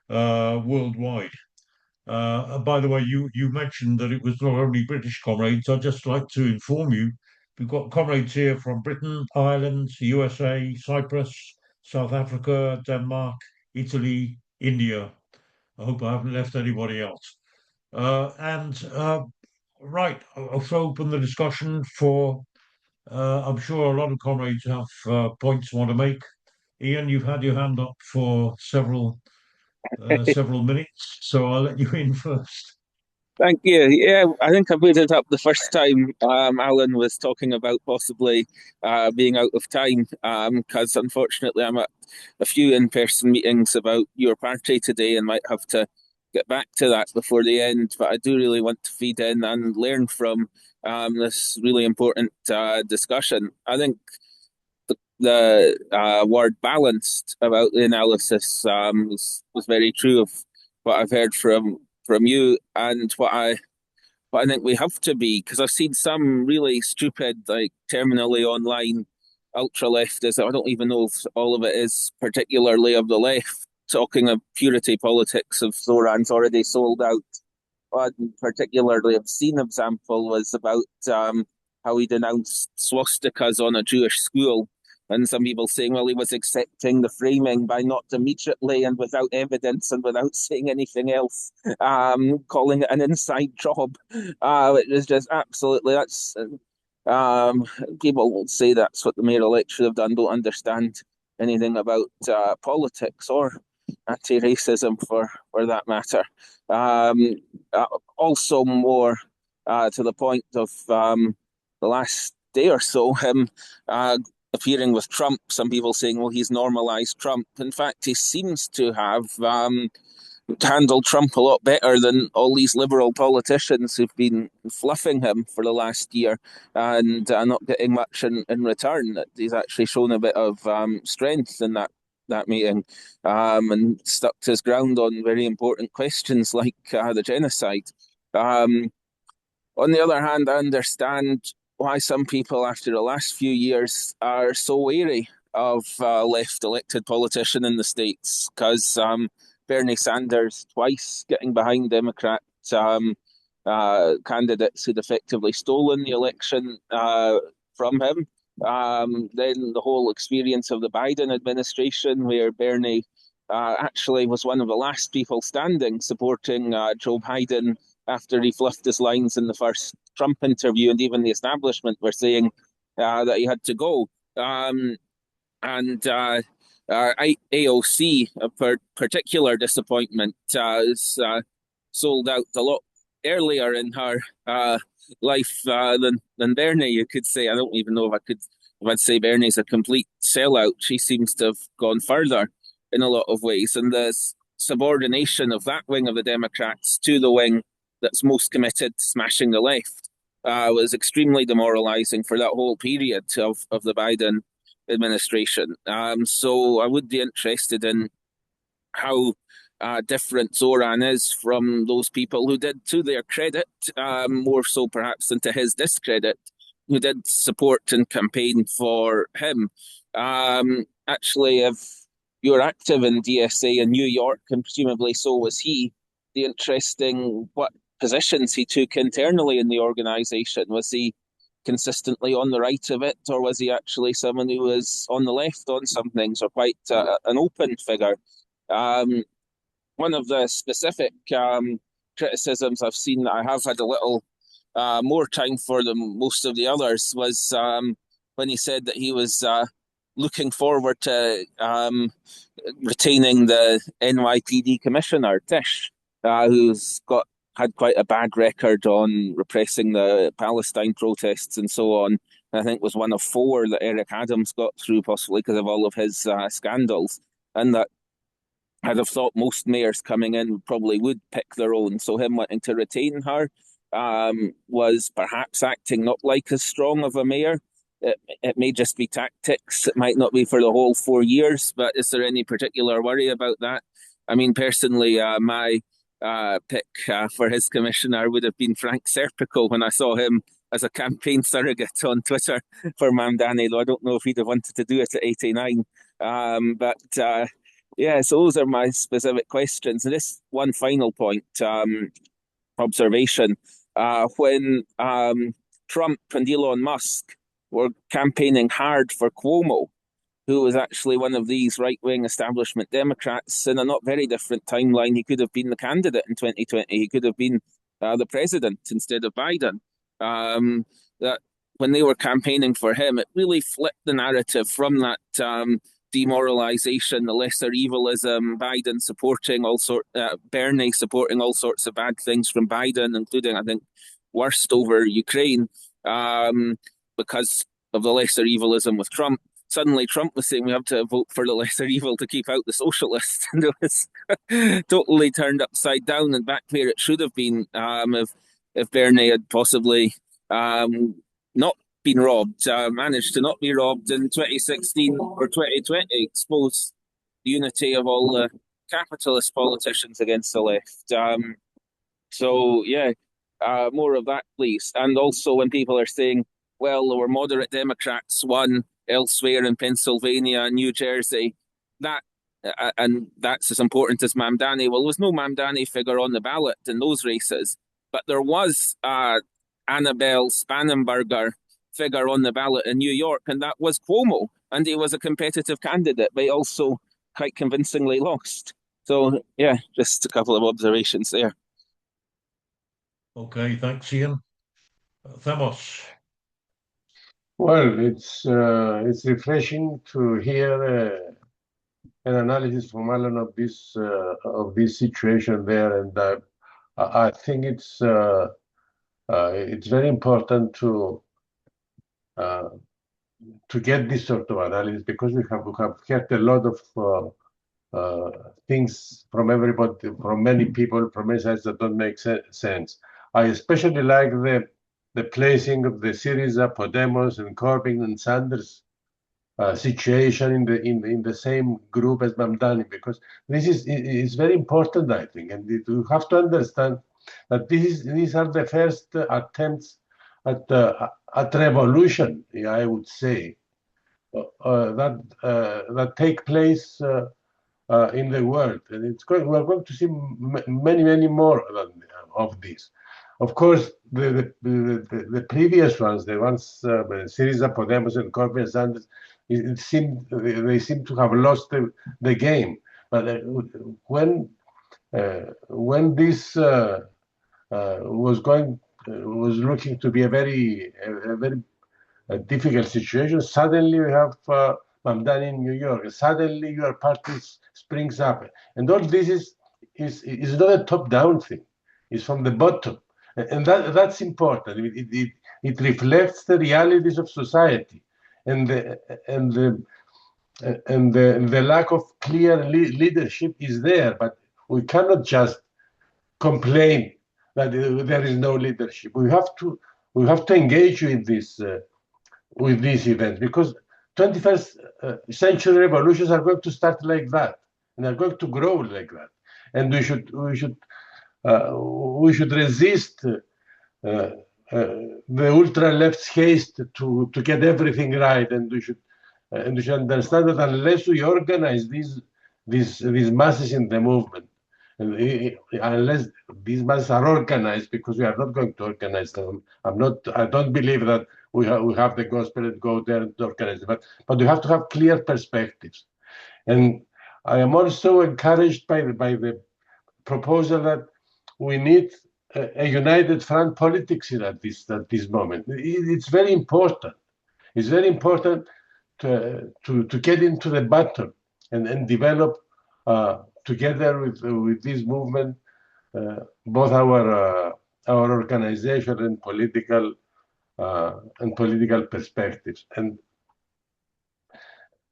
worldwide. By the way, you mentioned that it was not only British comrades. I'd just like to inform you, we've got comrades here from Britain, Ireland, USA, Cyprus, South Africa, Denmark, Italy, India. I hope I haven't left anybody else. Right, I'll open the discussion for, I'm sure a lot of comrades have points to want to make. Ian, you've had your hand up for several minutes, so I'll let you in first. Thank you. Yeah, I think I put it up the first time Alan was talking about possibly being out of time because unfortunately I'm at a few in-person meetings about your party today and might have to get back to that before the end. But I do really want to feed in and learn from this really important discussion. I think the word balanced about the analysis was very true of what I've heard from you and what I think we have to be, because I've seen some really stupid, like terminally online ultra leftists. I don't even know if all of it is particularly of the left, talking of purity politics of Zoran's already sold out. One particularly obscene example was about how he denounced swastikas on a Jewish school. And some people saying, well, he was accepting the framing by not immediately and without evidence and without saying anything else, calling it an inside job. It was just absolutely, um, people will say that's what the mayoral should have done, don't understand anything about politics or anti-racism for that matter. Um, uh, Also, more to the point of the last day or so, him appearing with Trump. Some people saying, well, he's normalized Trump. In fact, he seems to have handled Trump a lot better than all these liberal politicians who've been fluffing him for the last year and not getting much in return. He's actually shown a bit of strength in that meeting and stuck to his ground on very important questions like the genocide. Um, on the other hand, I understand why some people, after the last few years, are so wary of left elected politician in the States because Bernie Sanders twice getting behind Democrat candidates who'd effectively stolen the election from him. Then the whole experience of the Biden administration, where Bernie actually was one of the last people standing supporting Joe Biden after he fluffed his lines in the first Trump interview, and even the establishment were saying that he had to go. And AOC, a particular disappointment, is sold out a lot earlier in her life than Bernie. You could say. I don't even know if I'd say Bernie's a complete sellout. She seems to have gone further in a lot of ways, and the subordination of that wing of the Democrats to the wing that's most committed to smashing the left was extremely demoralizing for that whole period of the Biden administration. So I would be interested in how different Zoran is from those people who did, to their credit, more so perhaps than to his discredit, who did support and campaign for him. Actually, if you're active in DSA in New York, and presumably so was he, the interesting what positions he took internally in the organization. Was he consistently on the right of it, or was he actually someone who was on the left on some things, or quite an open figure? Um, One of the specific criticisms I've seen that I have had a little more time for than most of the others was when he said that he was looking forward to retaining the NYPD commissioner, Tish, who's got had quite a bad record on repressing the Palestine protests and so on. I think was one of four that Eric Adams got through, possibly because of all of his scandals. And that I'd have thought most mayors coming in probably would pick their own. So him wanting to retain her was perhaps acting not like as strong of a mayor. It may just be tactics. It might not be for the whole 4 years, but is there any particular worry about that? I mean, personally, my pick for his commissioner would have been Frank Serpico when I saw him as a campaign surrogate on Twitter for Mamdani, though I don't know if he'd have wanted to do it at 89. But yeah, so those are my specific questions. And this one final point, observation. When Trump and Elon Musk were campaigning hard for Cuomo, who was actually one of these right-wing establishment Democrats in a not very different timeline, he could have been the candidate in 2020. He could have been the president instead of Biden. That when they were campaigning for him, it really flipped the narrative from that demoralization, the lesser evilism, Biden supporting Bernie supporting all sorts of bad things from Biden, including, I think, worst over Ukraine, because of the lesser evilism with Trump. Suddenly Trump was saying we have to vote for the lesser evil to keep out the socialists. And it was totally turned upside down and back where it should have been, if Bernie had possibly not been robbed, managed to not be robbed in 2016 or 2020, expose the unity of all the capitalist politicians against the left. So, yeah, more of that, please. And also when people are saying, well, there were moderate Democrats won elsewhere in Pennsylvania and New Jersey, and that's as important as Mamdani. Well, there was no Mamdani figure on the ballot in those races, but there was Annabelle Spangenberger figure on the ballot in New York, and that was Cuomo, and he was a competitive candidate, but he also quite convincingly lost. So, yeah, just a couple of observations there. Okay, thanks, Ian. Thamos. Well, it's refreshing to hear an analysis from Alan of this situation there, and I think it's very important to get this sort of analysis, because we have heard a lot of things from everybody, from many people, from many sides that don't make sense. I especially like the placing of the Syriza, Podemos, and Corbyn and Sanders situation in the same group as Mamdani, because this is very important, I think, and you have to understand that these are the first attempts at revolution, I would say, that take place in the world, and we're going to see many more of these. Of course, the previous ones, the ones Syriza, Podemos, and Corbyn, Sanders, they seem to have lost the game. But when this was looking to be a very difficult situation, suddenly we have Mamdani in New York. Suddenly your party springs up, and all this is not a top-down thing; it's from the bottom. And that's important. It reflects the realities of society, and the lack of clear leadership is there. But we cannot just complain that there is no leadership. We have to engage with these events, because 21st century revolutions are going to start like that, and are going to grow like that. And we should resist the ultra left's haste to get everything right, and we should understand that unless we organize these masses in the movement, and unless these masses are organized, because we are not going to organize them. I don't believe that we have the gospel and go there and organize them, but we have to have clear perspectives. And I am also encouraged by the proposal that we need a united front politics at this moment. It's very important. It's very important to get into the battle and develop together with this movement both our organization and political perspectives.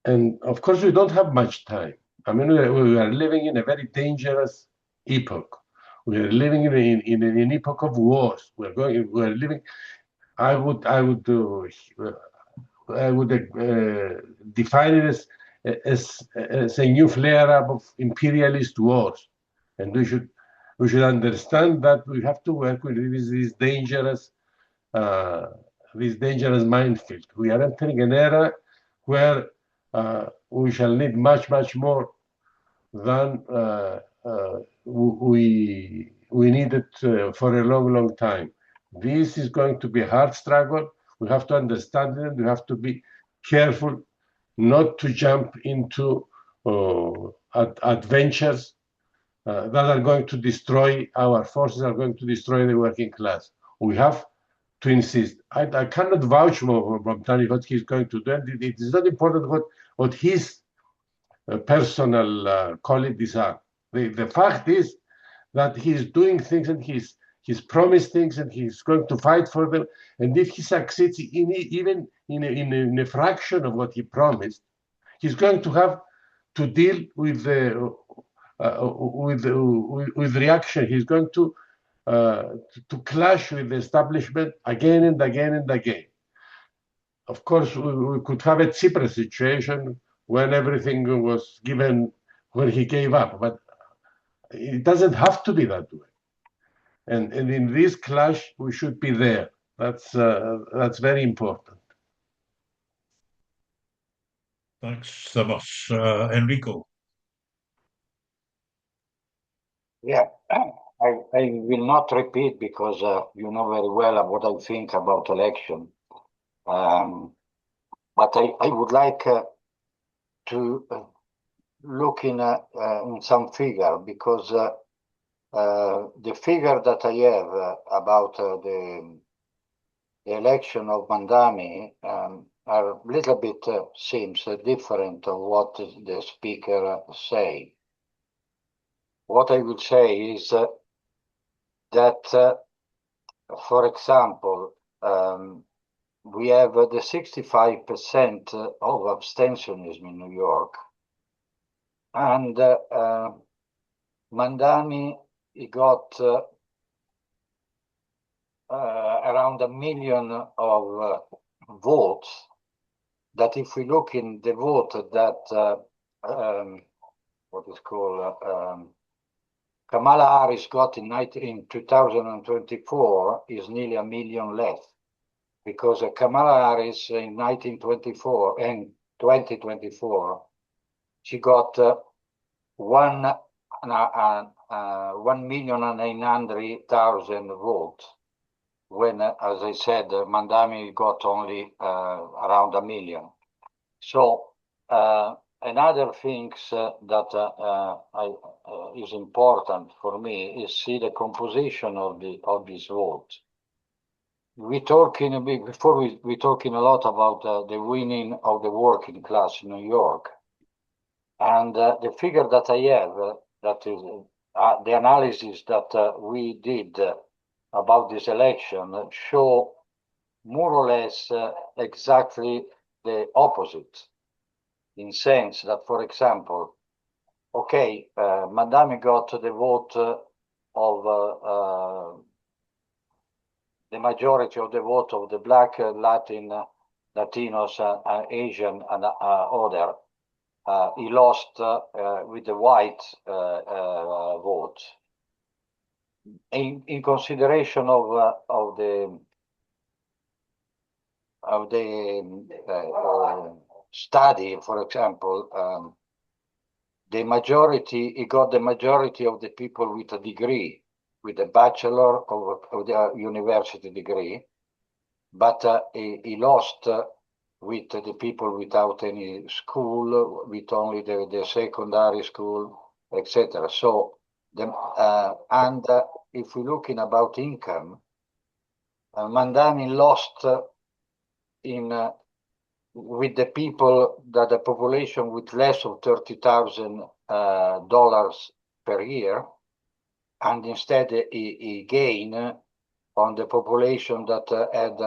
And of course, we don't have much time. I mean, we are living in a very dangerous epoch. We are living in an epoch of wars. We are living. I would define it as a new flare-up of imperialist wars, and we should understand that we have to work with this dangerous minefield. We are entering an era where we shall need much more than we needed for a long time. This is going to be a hard struggle. We have to understand it. We have to be careful not to jump into adventures that are going to destroy our forces, are going to destroy the working class. We have to insist. I cannot vouch for Mamdani what he's going to do. And it is not important what his personal qualities are. The fact is that he's doing things and he's promised things and he's going to fight for them. And if he succeeds even in a fraction of what he promised, he's going to have to deal with with reaction. He's going to clash with the establishment again and again and again. Of course, we could have a Tsipras situation when everything was given, when he gave up, but it doesn't have to be that way. And in this clash, we should be there. That's very important. Thanks so much, Enrico. Yeah, I will not repeat because you know very well what I think about election. But I would like to look in some figure, because the figure that I have about the election of Mamdani are a little bit seems different of what the speaker say. What I would say is that, for example, we have the 65% of abstentionism in New York, and Mamdani, he got around 1 million of votes. That if we look in the vote that what is called Kamala Harris got in 2024 is nearly 1 million less, because Kamala Harris in 1924 and 2024 she got 1,900,000 votes, when, as I said, Mamdani got only around 1 million. So another thing that is important for me is see the composition of this vote. We're talking we're talking a lot about the winning of the working class in New York, and the figure that I have, that is the analysis that we did about this election, show more or less exactly the opposite, in sense that, for example, okay, Mamdani got the vote of the majority of the vote of the Black, Latinos, Asian, and other. He lost with the white vote. In consideration of the study, for example, the majority, he got the majority of the people with a degree, with a bachelor of the university degree, but he lost with the people without any school, with only the secondary school, etc. So, and if we look in about income, Mamdani lost in with the people, that the population with less of $30,000 per year, and instead he gained on the population that had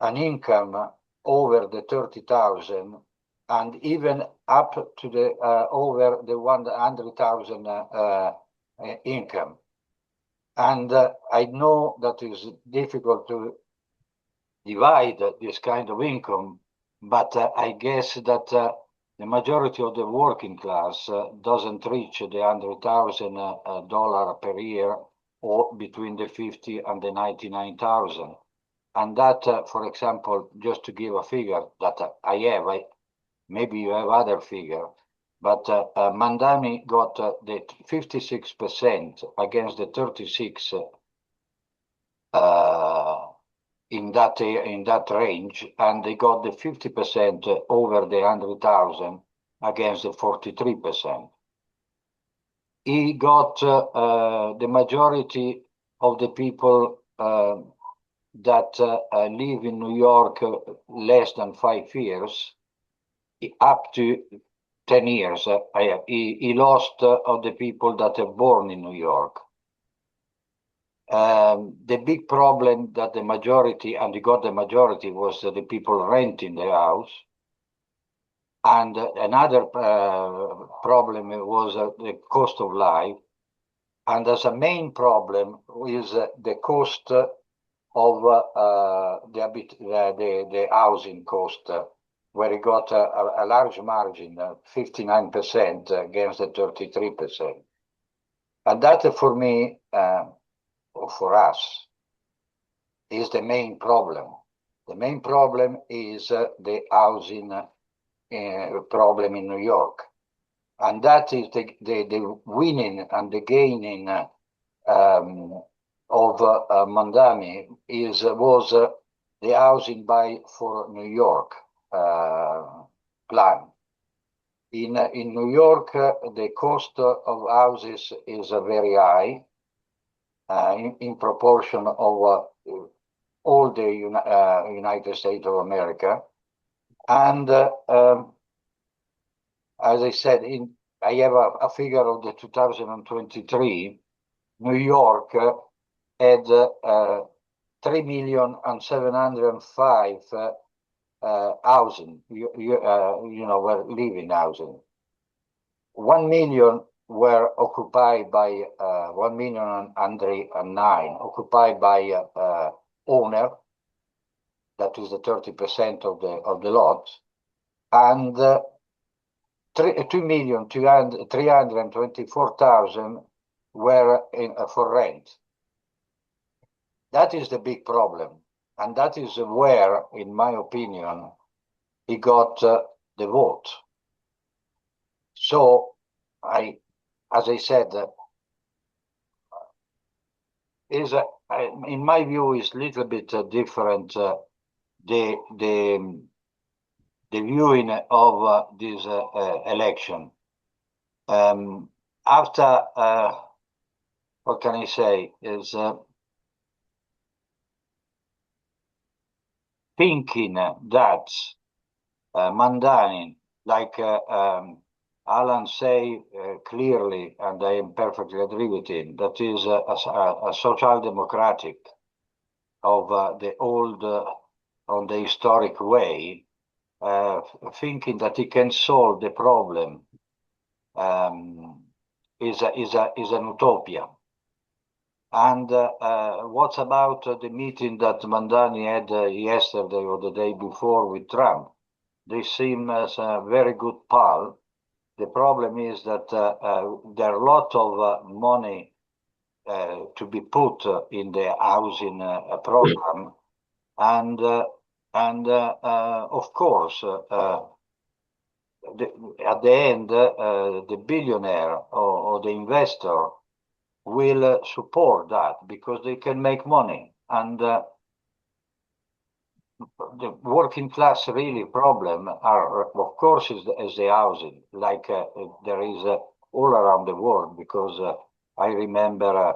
an income over the 30,000, and even up to the over the 100,000 income. And I know that is difficult to divide this kind of income, but I guess that the majority of the working class doesn't reach the $100,000 per year, or between the 50 and the 99,000. And that, for example, just to give a figure that I have, maybe you have other figure, but Mamdani got the 56% against the 36 in that range, and they got the 50% over the 100,000 against the 43%. He got the majority of the people that live in New York less than 5 years, up to 10 years, he lost of the people that are born in New York. The big problem that the majority, and he got the majority, was the people renting the house. And another problem was the cost of life. And as a main problem is the cost of the housing cost, where he got a large margin, 59% against the 33%. And that, for me, or for us, is the main problem. The main problem is the housing problem in New York. And that is the winning and the gaining of Mamdani was the housing for New York plan. In New York, the cost of houses is very high in proportion of all the United States of America. And as I said, I have a figure of the 2023. New York had 3,705,000 housing, were living housing. 1 million were occupied by 1,009,000 occupied by owner. That is the 30% of the lot, and 2,324,000 were for rent. That is the big problem, and that is where, in my opinion, he got the vote. So, as I said, in my view, is a little bit different. The viewing of this election. After, what can I say, is thinking that Mamdani, like Alan say clearly, and I am perfectly agree with him, that is a social democratic of the old, on the historic way, thinking that he can solve the problem is an utopia. And what about the meeting that Mamdani had yesterday or the day before with Trump? They seem as a very good pal. The problem is that there are a lot of money to be put in the housing program, and of course, at the end, the billionaire or the investor will support that because they can make money. And the working class really problem are, of course, is the housing, like there is all around the world, because I remember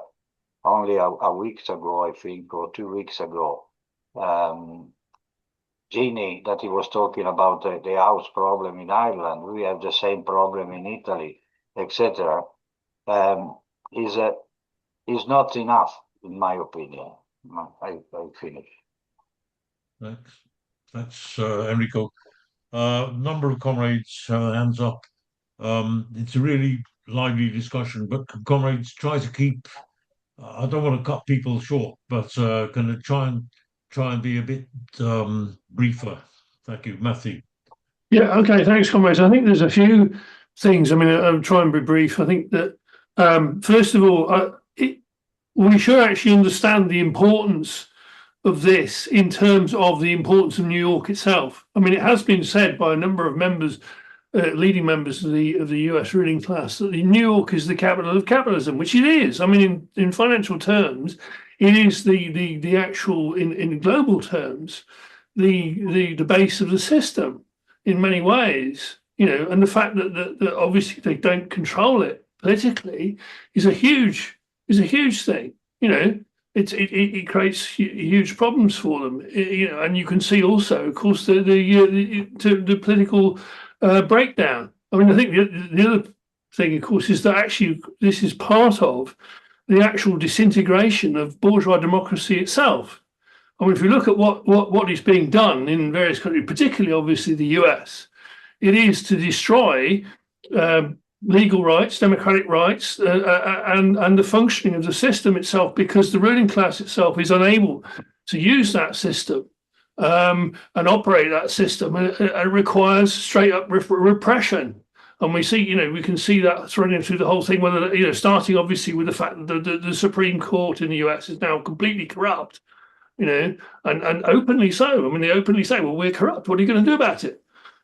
only a week ago, I think, or 2 weeks ago, Gini, that he was talking about the house problem in Ireland. We have the same problem in Italy, etc. Is not enough, in my opinion. I finish. That's Enrico. Number of comrades, hands up. It's a really lively discussion, but comrades, try to keep. I don't want to cut people short, but can I try and be a bit briefer? Thank you, Matthew. Yeah, okay, thanks, comrades. I think there's a few things. I mean, I'll try and be brief. I think that first of all, we should actually understand the importance of this in terms of the importance of New York itself. I mean, it has been said by a number of members, leading members of the US ruling class, that New York is the capital of capitalism, which it is. I mean, in financial terms, it is the actual, in global terms, the base of the system in many ways. And the fact that obviously they don't control it politically is a huge thing. It creates huge problems for them. And you can see also, of course, the political breakdown I mean, I think the other thing, of course, is that actually this is part of the actual disintegration of bourgeois democracy itself. I mean, if you look at what is being done in various countries, particularly obviously the US, it is to destroy legal rights, democratic rights, and the functioning of the system itself, because the ruling class itself is unable to use that system and operate that system. And it requires straight up repression. And we see, we can see that thrown through the whole thing, whether, starting obviously with the fact that the Supreme Court in the US is now completely corrupt, and openly so. I mean, they openly say, well, we're corrupt. What are you going to do about it?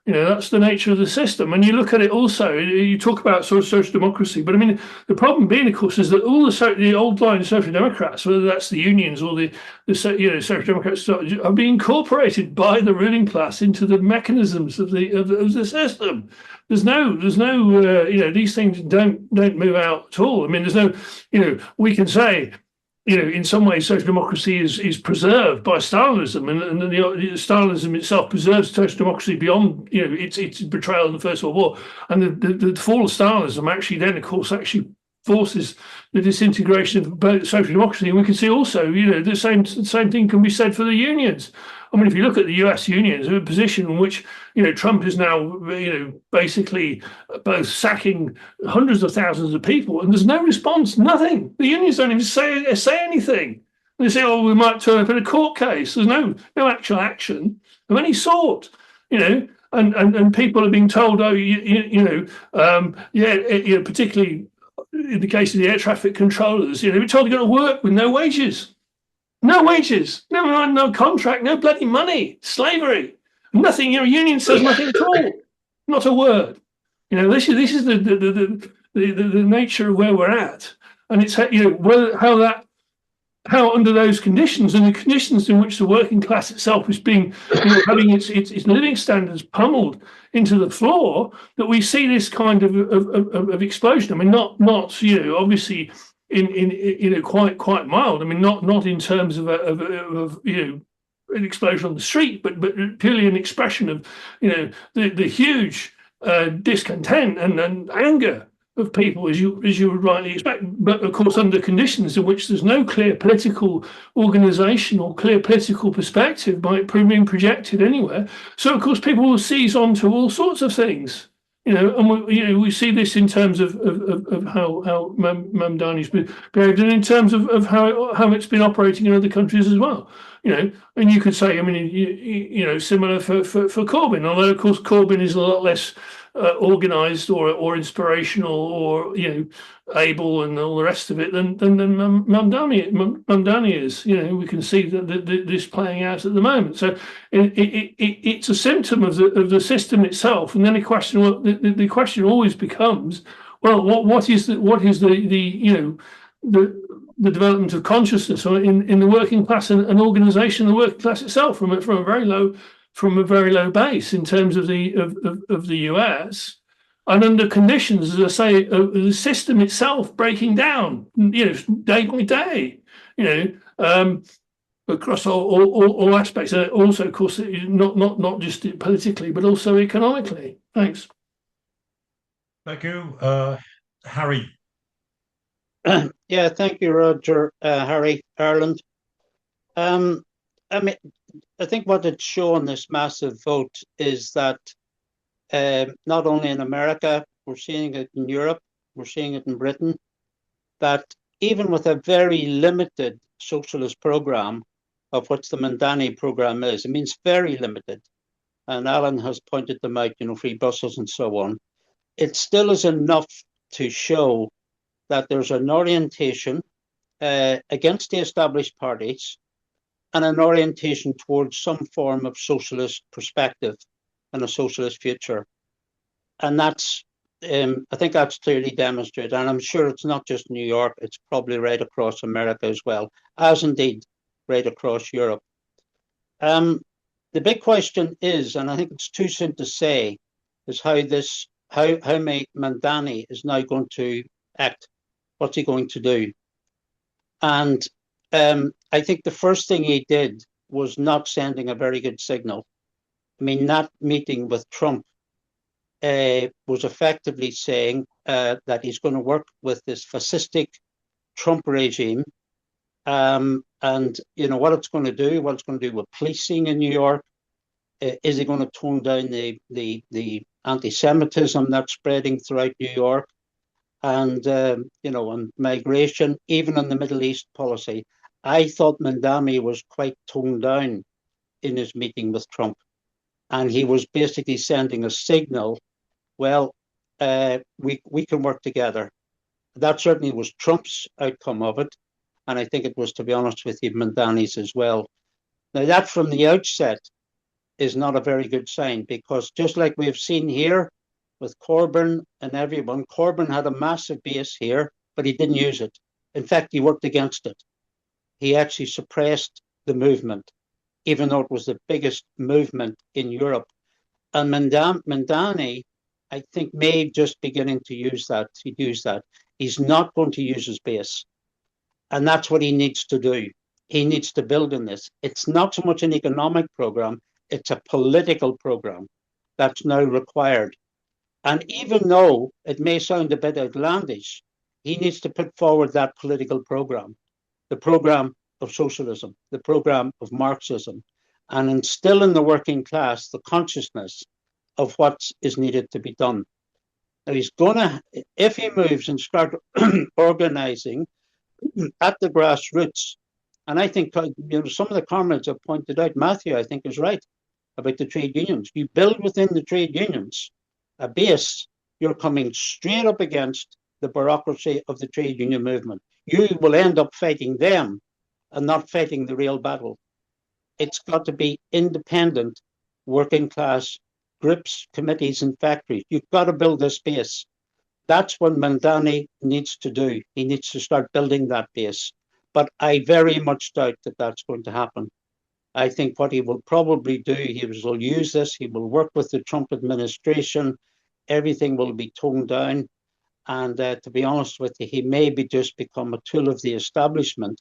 That's the nature of the system. And you look at it also, you talk about sort of social democracy, but I mean, the problem being, of course, is that all the old line social democrats, whether that's the unions or the social democrats, are being incorporated by the ruling class into the mechanisms of the system. There's no, these things don't move out at all. I mean, there's no, we can say, in some ways, social democracy is preserved by Stalinism, and the Stalinism itself preserves social democracy beyond, its betrayal in the First World War. And the fall of Stalinism actually then, of course, actually forces the disintegration of both social democracy. And we can see also, the same thing can be said for the unions. I mean, if you look at the US unions, a position in which, Trump is now, basically both sacking hundreds of thousands of people, and there's no response, nothing. The unions don't even say anything. They say, oh, we might turn up in a court case. There's no actual action of any sort, and people are being told, oh, particularly in the case of the air traffic controllers, they're told they're going to work with no wages. No wages, no contract, no bloody money, slavery, nothing. Union says nothing at all, not a word. This is the nature of where we're at, and it's how under those conditions and the conditions in which the working class itself is being having its living standards pummeled into the floor, that we see this kind of explosion. I mean, not obviously. In quite mild. I mean, not in terms of an explosion on the street, but purely an expression of the huge discontent and anger of people, as you would rightly expect. But of course, under conditions in which there's no clear political organisation or clear political perspective being projected anywhere. So of course, people will seize on to all sorts of things. And we see this in terms of how Mamdani's behaved, and in terms of how it's been operating in other countries as well. And you could say, I mean, similar for Corbyn, although of course Corbyn is a lot less organised or inspirational or able and all the rest of it than Mamdani is. We can see that this playing out at the moment. So it's a symptom of the system itself. And then the question always becomes, well, what is the development of consciousness in the working class and organisation of the working class itself from a very low base in terms of the US, and under conditions, as I say, the system itself breaking down, day by day, across all aspects, and also, of course, not just politically, but also economically. Thanks. Thank you, Harry. Yeah, thank you, Roger. Harry, Ireland. I mean, I think what it's shown, this massive vote, is that not only in America, we're seeing it in Europe, we're seeing it in Britain, that even with a very limited socialist program, of which the Mamdani program is, it means very limited, and Alan has pointed them out, free buses and so on, it still is enough to show that there's an orientation against the established parties and an orientation towards some form of socialist perspective and a socialist future. And that's, I think that's clearly demonstrated. And I'm sure it's not just New York, it's probably right across America as well, as indeed right across Europe. The big question is, and I think it's too soon to say, is how Mamdani is now going to act. What's he going to do? And I think the first thing he did was not sending a very good signal. I mean, that meeting with Trump was effectively saying that he's going to work with this fascistic Trump regime, and what it's going to do, what it's going to do with policing in New York. Is he going to tone down the anti-Semitism that's spreading throughout New York, and on migration, even on the Middle East policy? I thought Mamdani was quite toned down in his meeting with Trump, and he was basically sending a signal. Well, we can work together. That certainly was Trump's outcome of it, and I think it was, to be honest with you, Mamdani's as well. Now, that from the outset is not a very good sign, because just like we've seen here with Corbyn and everyone, Corbyn had a massive base here, but he didn't use it. In fact, he worked against it. He actually suppressed the movement, even though it was the biggest movement in Europe. And Mamdani, I think, may just beginning to use that. He's not going to use his base. And that's what he needs to do. He needs to build on this. It's not so much an economic program, it's a political program that's now required. And even though it may sound a bit outlandish, he needs to put forward that political program, the program of socialism, the program of Marxism, and instill in the working class the consciousness of what is needed to be done. Now, he's going to, if he moves and start organizing at the grassroots, and I think some of the comments have pointed out, Matthew, I think, is right about the trade unions. You build within the trade unions a base, you're coming straight up against the bureaucracy of the trade union movement. You will end up fighting them and not fighting the real battle. It's got to be independent working class groups, committees, and factories. You've got to build this base. That's what Mamdani needs to do. He needs to start building that base. But I very much doubt that that's going to happen. I think what he will probably do, he will use this, he will work with the Trump administration, everything will be toned down. And to be honest with you, he may be just become a tool of the establishment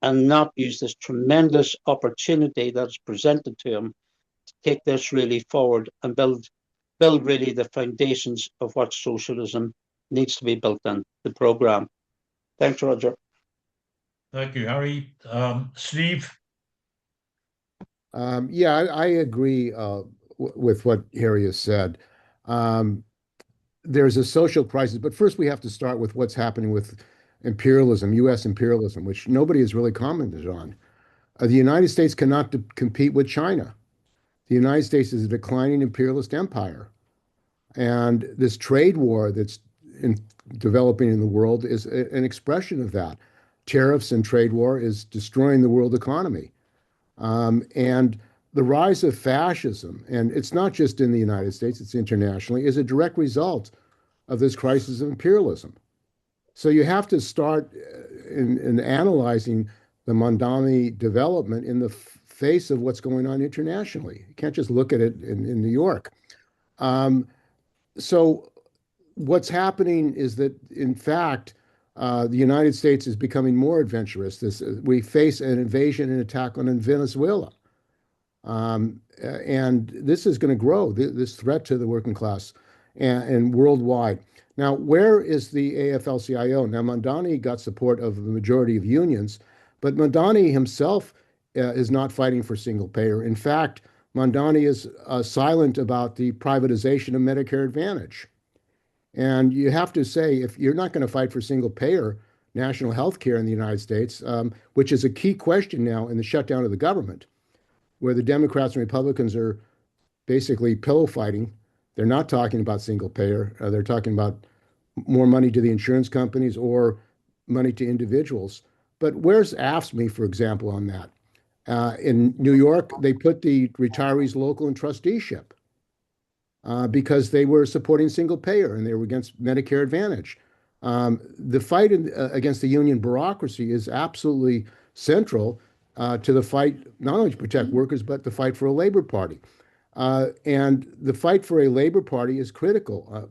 and not use this tremendous opportunity that's presented to him to take this really forward and build really the foundations of what socialism needs to be built in, the program. Thanks, Roger. Thank you, Harry. Steve? Yeah, I agree with what Harry has said. There's a social crisis, but first we have to start with what's happening with imperialism, U.S. imperialism, which nobody has really commented on. The United States cannot compete with China. The United States is a declining imperialist empire. And this trade war that's developing in the world is an expression of that. Tariffs and trade war is destroying the world economy. And the rise of fascism, and it's not just in the United States, it's internationally, is a direct result of this crisis of imperialism. So you have to start in analyzing the Mamdani development in the face of what's going on internationally. You can't just look at it in New York. So what's happening is that, in fact, the United States is becoming more adventurous. We face an invasion and attack on Venezuela. And this is going to grow, this threat to the working class and worldwide. Now, where is the AFL-CIO? Now, Mamdani got support of the majority of unions, but Mamdani himself is not fighting for single payer. In fact, Mamdani is silent about the privatization of Medicare Advantage. And you have to say, if you're not going to fight for single payer national health care in the United States, which is a key question now in the shutdown of the government, where the Democrats and Republicans are basically pillow fighting. They're not talking about single payer. They're talking about more money to the insurance companies or money to individuals. But where's AFSCME, for example, on that? In New York, they put the retirees local in trusteeship because they were supporting single payer and they were against Medicare Advantage. The fight against the union bureaucracy is absolutely central to the fight, not only to protect workers, but the fight for a labor party. And the fight for a labor party is critical.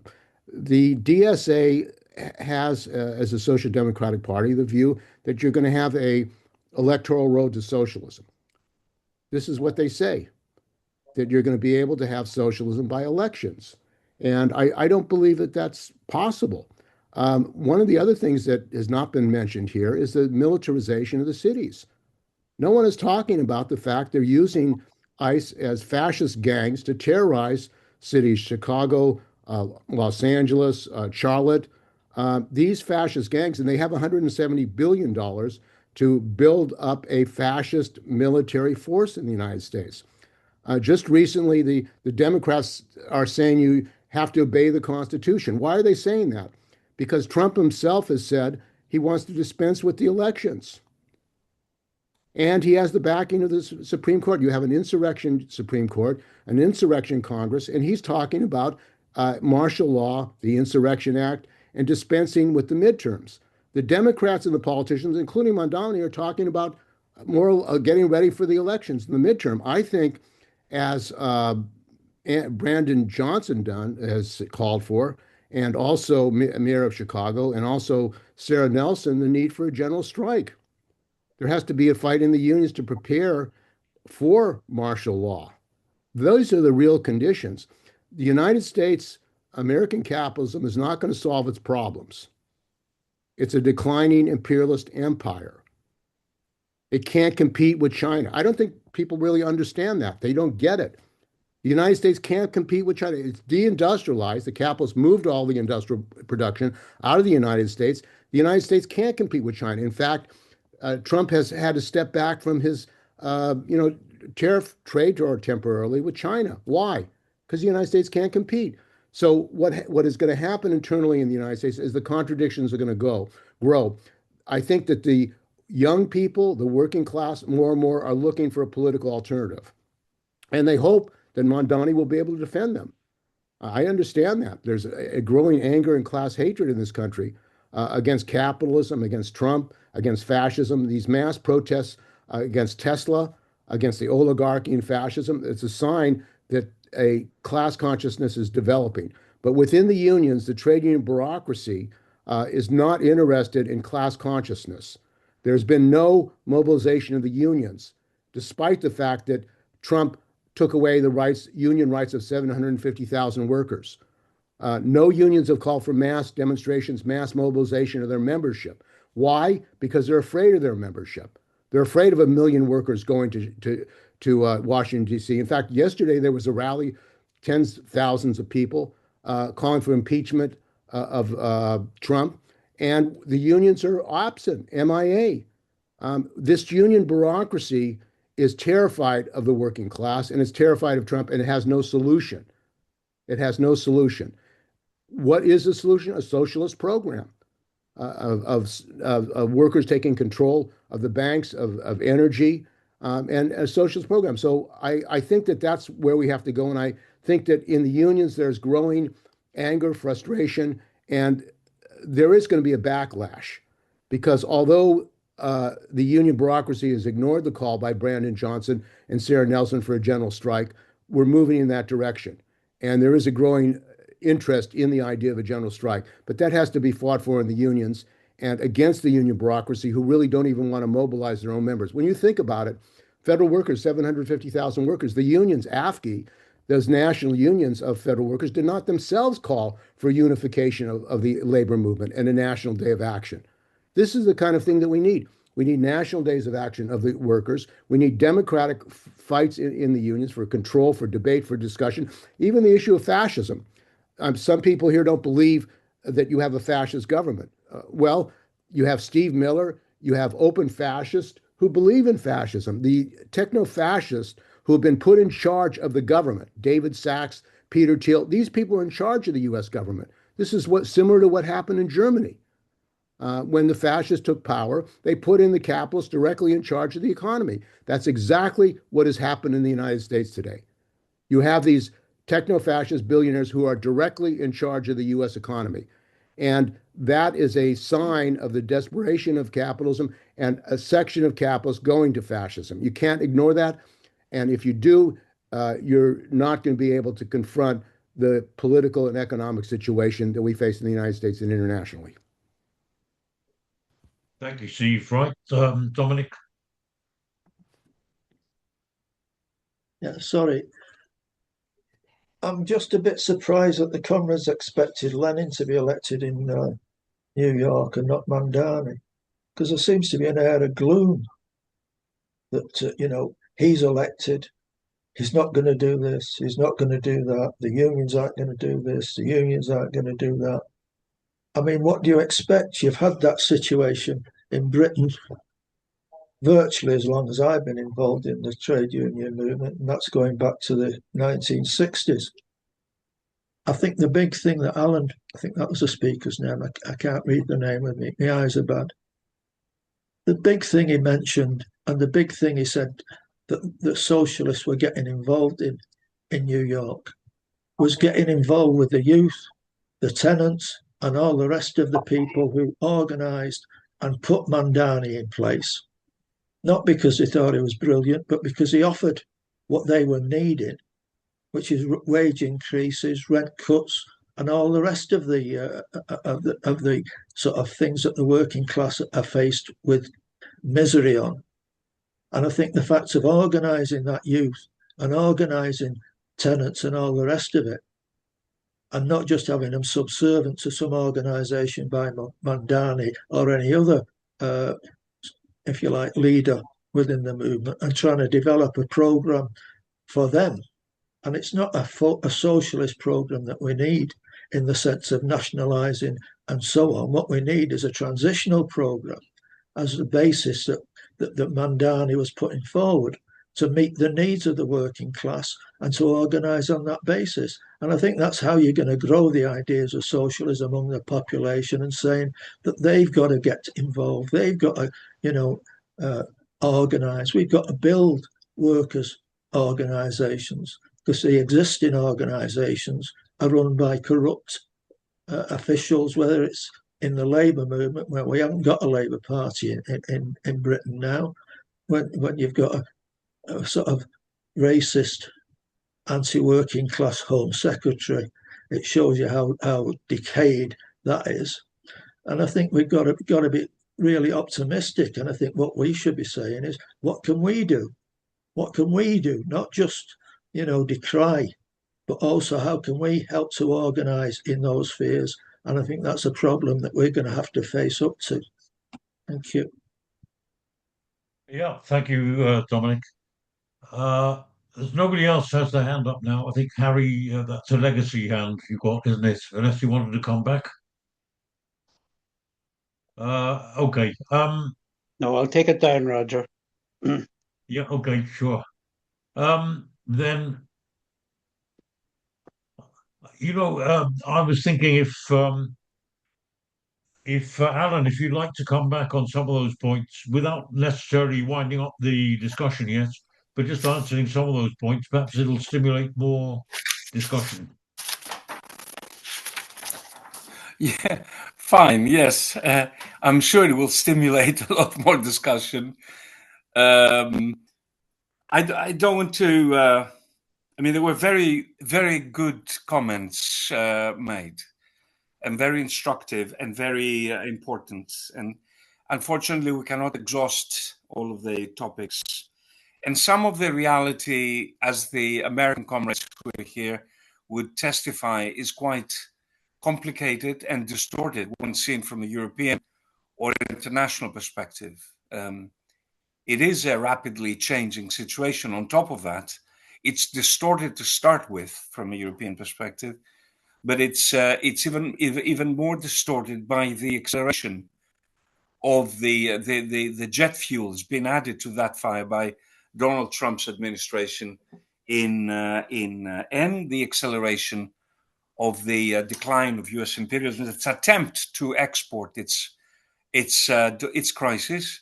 The DSA has, as a social democratic party, the view that you're going to have a electoral road to socialism. This is what they say, that you're going to be able to have socialism by elections. And I don't believe that that's possible. One of the other things that has not been mentioned here is the militarization of the cities. No one is talking about the fact they're using ICE as fascist gangs to terrorize cities, Chicago, Los Angeles, Charlotte. These fascist gangs, and they have $170 billion to build up a fascist military force in the United States. Just recently, the Democrats are saying you have to obey the Constitution. Why are they saying that? Because Trump himself has said he wants to dispense with the elections. And he has the backing of the Supreme Court. You have an insurrection Supreme Court, an insurrection Congress, and he's talking about martial law, the Insurrection Act, and dispensing with the midterms. The Democrats and the politicians, including Mamdani, are talking about more getting ready for the elections in the midterm. I think, as Brandon Johnson has called for, and also Mayor of Chicago, and also Sarah Nelson, the need for a general strike. There has to be a fight in the unions to prepare for martial law. Those are the real conditions. The United States, American capitalism is not going to solve its problems. It's a declining imperialist empire. It can't compete with China. I don't think people really understand that. They don't get it. The United States can't compete with China. It's deindustrialized. The capitalists moved all the industrial production out of the United States. The United States can't compete with China. In fact, Trump has had to step back from his, tariff trade war temporarily with China. Why? Because the United States can't compete. So what is going to happen internally in the United States is the contradictions are going to grow. I think that the young people, the working class, more and more are looking for a political alternative, and they hope that Mamdani will be able to defend them. I understand that there's a growing anger and class hatred in this country against capitalism, against Trump, against fascism. These mass protests against Tesla, against the oligarchy and fascism, it's a sign that a class consciousness is developing. But within the unions, the trade union bureaucracy is not interested in class consciousness. There's been no mobilization of the unions, despite the fact that Trump took away the union rights of 750,000 workers. No unions have called for mass demonstrations, mass mobilization of their membership. Why? Because they're afraid of their membership. They're afraid of 1 million workers going to Washington, D.C. In fact, yesterday there was a rally, tens of thousands of people calling for impeachment of Trump, and the unions are absent, MIA. This union bureaucracy is terrified of the working class, and it's terrified of Trump, and it has no solution. It has no solution. What is the solution? A socialist program of workers taking control of the banks, of energy, and a socialist program. So I think that that's where we have to go. And I think that in the unions, there's growing anger, frustration, and there is going to be a backlash because although the union bureaucracy has ignored the call by Brandon Johnson and Sarah Nelson for a general strike, we're moving in that direction. And there is a growing interest in the idea of a general strike, but that has to be fought for in the unions and against the union bureaucracy who really don't even want to mobilize their own members. When you think about it, federal workers, 750,000 workers, the unions, AFSCME, those national unions of federal workers did not themselves call for unification of the labor movement and a national day of action. This is the kind of thing that we need. We need national days of action of the workers. We need democratic fights in the unions for control, for debate, for discussion, even the issue of fascism. Some people here don't believe that you have a fascist government. Well, you have Steve Miller, you have open fascists who believe in fascism, the techno-fascists who have been put in charge of the government, David Sachs, Peter Thiel, these people are in charge of the U.S. government. This is similar to what happened in Germany. When the fascists took power, they put in the capitalists directly in charge of the economy. That's exactly what has happened in the United States today. You have these techno-fascist billionaires who are directly in charge of the U.S. economy. And that is a sign of the desperation of capitalism and a section of capitalists going to fascism. You can't ignore that. And if you do, you're not going to be able to confront the political and economic situation that we face in the United States and internationally. Thank you, Steve. Right, Dominic? Yeah, sorry. I'm just a bit surprised that the comrades expected Lenin to be elected in New York and not Mamdani, because there seems to be an air of gloom that he's elected, he's not going to do this, he's not going to do that, the unions aren't going to do this, the unions aren't going to do that. I mean, what do you expect? You've had that situation in Britain virtually as long as I've been involved in the trade union movement, and that's going back to the 1960s. I think the big thing that Alan, I think that was the speaker's name, I can't read the name with me, my eyes are bad. The big thing he mentioned, and the big thing he said that the socialists were getting involved in New York, was getting involved with the youth, the tenants, and all the rest of the people who organised and put Mamdani in place. Not because they thought he was brilliant, but because he offered what they were needing, which is wage increases, rent cuts, and all the rest of the sort of things that the working class are faced with misery on. And I think the fact of organising that youth and organising tenants and all the rest of it, and not just having them subservient to some organisation by Mamdani or any other, if you like, leader within the movement, and trying to develop a programme for them. And it's not a socialist programme that we need in the sense of nationalising and so on. What we need is a transitional programme as the basis that Mamdani was putting forward to meet the needs of the working class and to organise on that basis. And I think that's how you're going to grow the ideas of socialism among the population, and saying that they've got to get involved, they've got to, organise. We've got to build workers' organisations, because the existing organisations are run by corrupt officials, whether it's in the Labour movement, where we haven't got a Labour Party in Britain now, when you've got a sort of racist, anti-working class Home Secretary. It shows you how decayed that is. And I think we've got to be really optimistic. And I think what we should be saying is, what can we do? What can we do? Not just, decry, but also how can we help to organise in those spheres? And I think that's a problem that we're going to have to face up to. Thank you. Yeah, thank you, Dominic. There's nobody else has their hand up now. I think Harry, that's a legacy hand you've got, isn't it? Unless you wanted to come back. Okay. No, I'll take it down, Roger. Yeah. Okay. Sure. Then, I was thinking if Alan, if you'd like to come back on some of those points without necessarily winding up the discussion yet, but just answering some of those points, perhaps it'll stimulate more discussion. Yeah, fine. Yes, I'm sure it will stimulate a lot more discussion. I don't want to. I mean, there were very, very good comments made, and very instructive and very important. And unfortunately, we cannot exhaust all of the topics. And some of the reality, as the American comrades who are here would testify, is quite complicated and distorted when seen from a European or international perspective. It is a rapidly changing situation. On top of that, it's distorted to start with from a European perspective, but it's even more distorted by the acceleration of the jet fuels being added to that fire by Donald Trump's administration and the acceleration of the decline of U.S. imperialism, its attempt to export its crisis,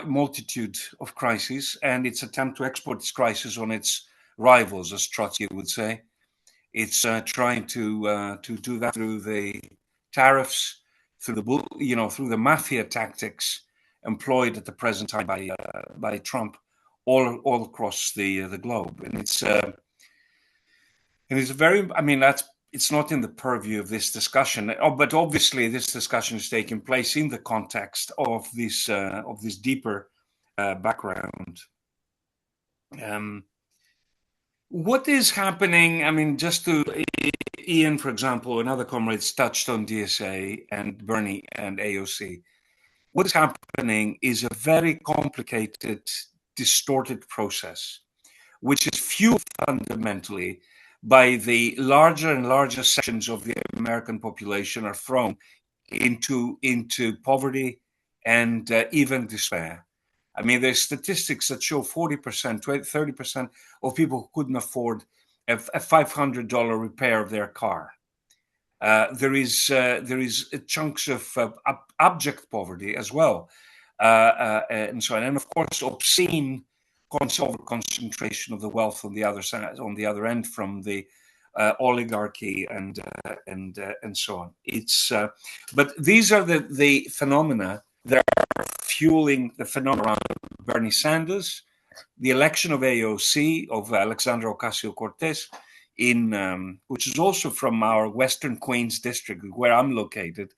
multitude of crises, and its attempt to export its crisis on its rivals, as Trotsky would say. It's trying to do that through the tariffs, through the mafia tactics employed at the present time by Trump all across the globe, and it's a very. I mean, it's not in the purview of this discussion, but obviously this discussion is taking place in the context of this deeper background. What is happening? I mean, just to Ian, for example, and other comrades touched on DSA and Bernie and AOC. What is happening is a very complicated, distorted process, which is fueled fundamentally by the larger and larger sections of the American population are thrown into poverty and even despair. I mean, there's statistics that show 40%, 30% of people who couldn't afford a $500 repair of their car. There is chunks of abject poverty as well, and so on. And of course, obscene concentration of the wealth on the other side, on the other end, from the oligarchy and so on. It's but these are the phenomena that are fueling the phenomena around Bernie Sanders, the election of AOC, of Alexandra Ocasio-Cortez, which is also from our Western Queens district, where I'm located,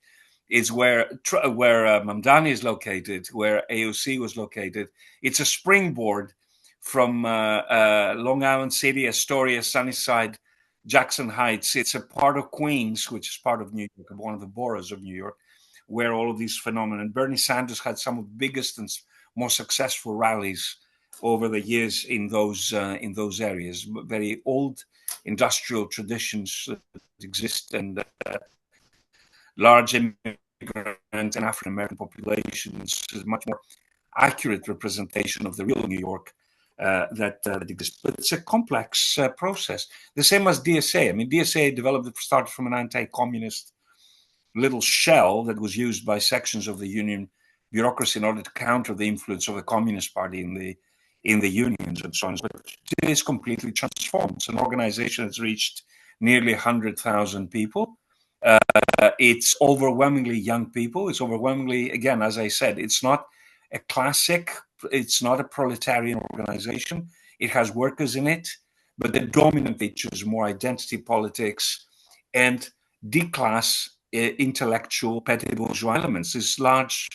is where Mamdani is located, where AOC was located. It's a springboard from Long Island City, Astoria, Sunnyside, Jackson Heights. It's a part of Queens, which is part of New York, one of the boroughs of New York, where all of these phenomena. And Bernie Sanders had some of the biggest and most successful rallies over the years in those areas. Very old industrial traditions that exist, and large immigrant and African American populations is much more accurate representation of the real New York that exists. But it's a complex process. The same as DSA. I mean, DSA started from an anti-communist little shell that was used by sections of the union bureaucracy in order to counter the influence of the Communist Party in the unions and so on. But it is completely transformed. It's an organization that's reached nearly 100,000 people. It's overwhelmingly young people. It's overwhelmingly, again, as I said, it's not a classic, it's not a proletarian organization. It has workers in it, but the dominant features more identity politics and D-class intellectual petty bourgeois elements. This large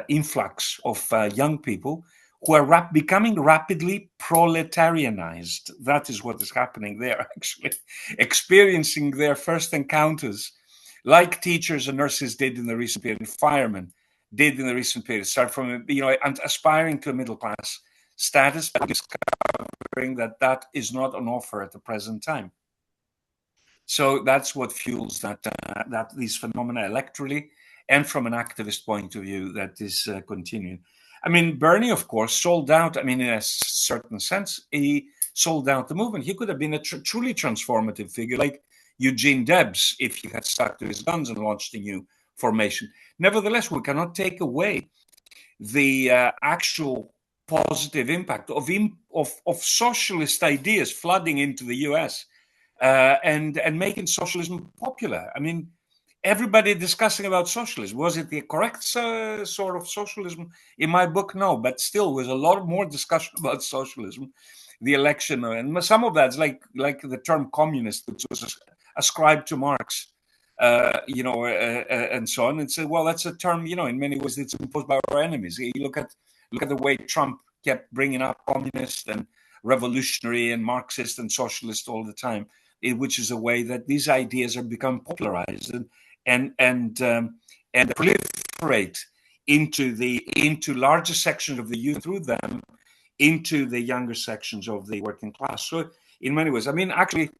influx of young people who are becoming rapidly proletarianized. That is what is happening there, actually, experiencing their first encounters, like teachers and nurses did in the recent period, firemen did in the recent period, start from, and aspiring to a middle class status, but discovering that is not on offer at the present time. So that's what fuels that these phenomena electorally and from an activist point of view that is continuing. I mean, Bernie, of course, sold out. I mean, in a certain sense, he sold out the movement. He could have been a truly transformative figure like Eugene Debs if he had stuck to his guns and launched a new formation. Nevertheless, we cannot take away the actual positive impact of socialist ideas flooding into the US and making socialism popular. I mean, everybody discussing about socialism. Was it the correct sort of socialism? In my book, no, but still was a lot more discussion about socialism, the election, and some of that's like the term communist, which was ascribed to Marx, and so on. And say, well, that's a term, in many ways it's imposed by our enemies. You look at the way Trump kept bringing up communist and revolutionary and Marxist and socialist all the time, which is a way that these ideas are become popularized and proliferate into larger sections of the youth, through them into the younger sections of the working class. So in many ways, I mean, actually,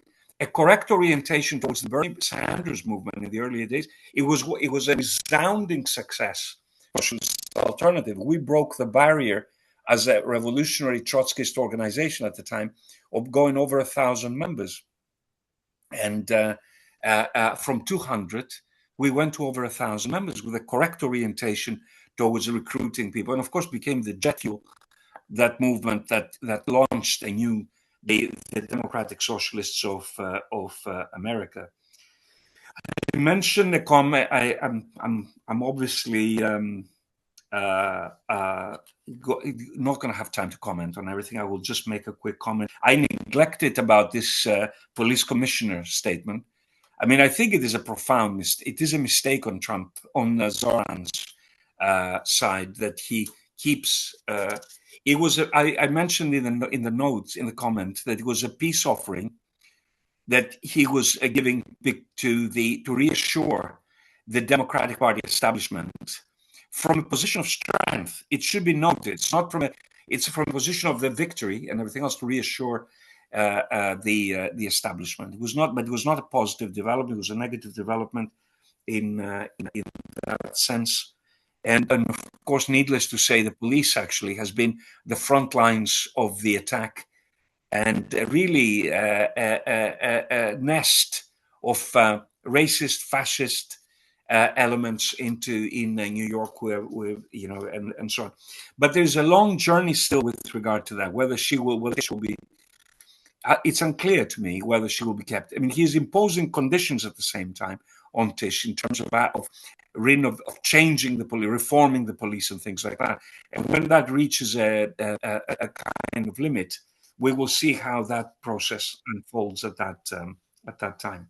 a correct orientation towards the Bernie Sanders movement in the earlier days, it was a resounding success. Socialist alternative. We broke the barrier as a revolutionary Trotskyist organization at the time of going over 1,000 members, and from 200. We went to over 1,000 members with a correct orientation towards recruiting people, and of course became the jet fuel, that movement that launched the Democratic Socialists of America. I mentioned the comment. I'm obviously not going to have time to comment on everything. I will just make a quick comment. I neglected about this police commissioner statement. I mean, I think it is a profound mistake. It is a mistake on Trump, on Zohran's side, that he keeps it was. I mentioned in the notes in the comment that it was a peace offering that he was giving to reassure the Democratic Party establishment from a position of strength. It should be noted. It's from a position of the victory and everything else to reassure the establishment. It was not a positive development. It was a negative development in that sense. And of course, needless to say, the police actually has been the front lines of the attack, and really a nest of racist, fascist elements in New York, where and so on. But there's a long journey still with regard to that. Whether she will be, it's unclear to me whether she will be kept. I mean, he's imposing conditions at the same time on Tish in terms of changing the police, reforming the police, and things like that. And when that reaches a kind of limit, we will see how that process unfolds at that time.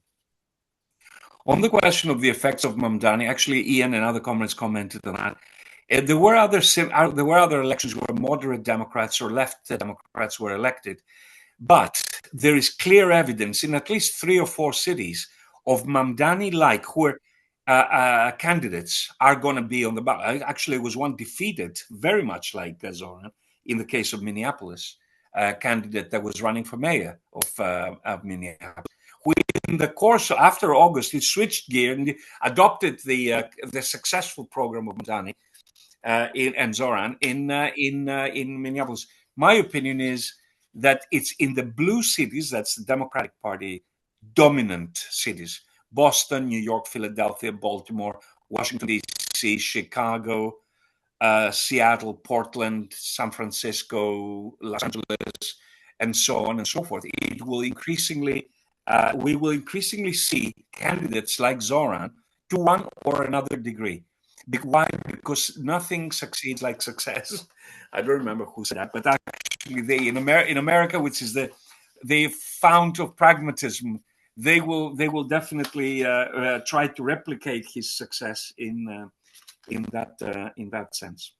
On the question of the effects of Mamdani, actually, Ian and other comments commented on that. There were other elections where moderate Democrats or left Democrats were elected, but there is clear evidence in at least 3 or 4 cities of Mamdani-like who are candidates are going to be on the ballot. Actually, it was one defeated, very much like Zohran, in the case of Minneapolis, a candidate that was running for mayor of Minneapolis. In the course after August, he switched gear and adopted the successful program of Mamdani and Zohran in Minneapolis. My opinion is that it's in the blue cities, that's the Democratic Party dominant cities: Boston, New York, Philadelphia, Baltimore, Washington, D.C., Chicago, Seattle, Portland, San Francisco, Los Angeles, and so on and so forth. It will we will increasingly see candidates like Zohran to one or another degree. Why? Because nothing succeeds like success. I don't remember who said that, but actually, in America, which is the fount of pragmatism, they will definitely try to replicate his success in that sense.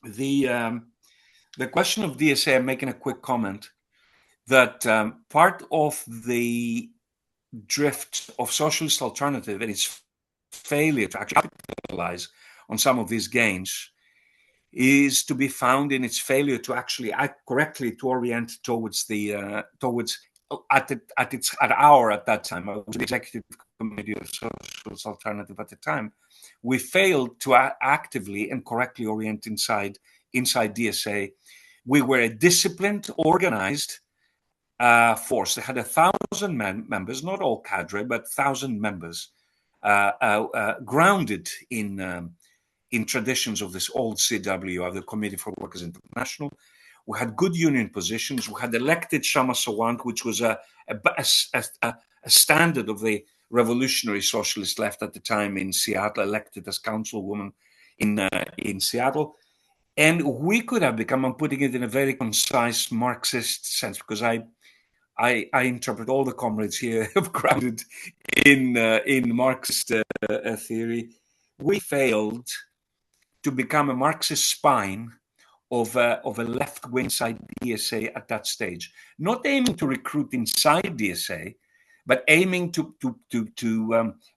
The question of DSA, I'm making a quick comment that part of the drift of socialist alternative and its failure to actually capitalize on some of these gains is to be found in its failure to actually act correctly, to orient towards at that time. I was the executive committee of Socialist Alternative at the time. We failed to actively and correctly orient inside DSA. We were a disciplined, organized force. They had 1,000 members, not all cadre, but 1,000 members, grounded in traditions of this old CW, the Committee for Workers International. We had good union positions. We had elected Shama Sawant, which was a standard of the revolutionary socialist left at the time in Seattle, elected as councilwoman in Seattle. And we could have become, I'm putting it in a very concise Marxist sense, because I interpret all the comrades here have grounded in Marxist theory. We failed to become a Marxist spine of a left-wing inside DSA at that stage, not aiming to recruit inside DSA, but aiming to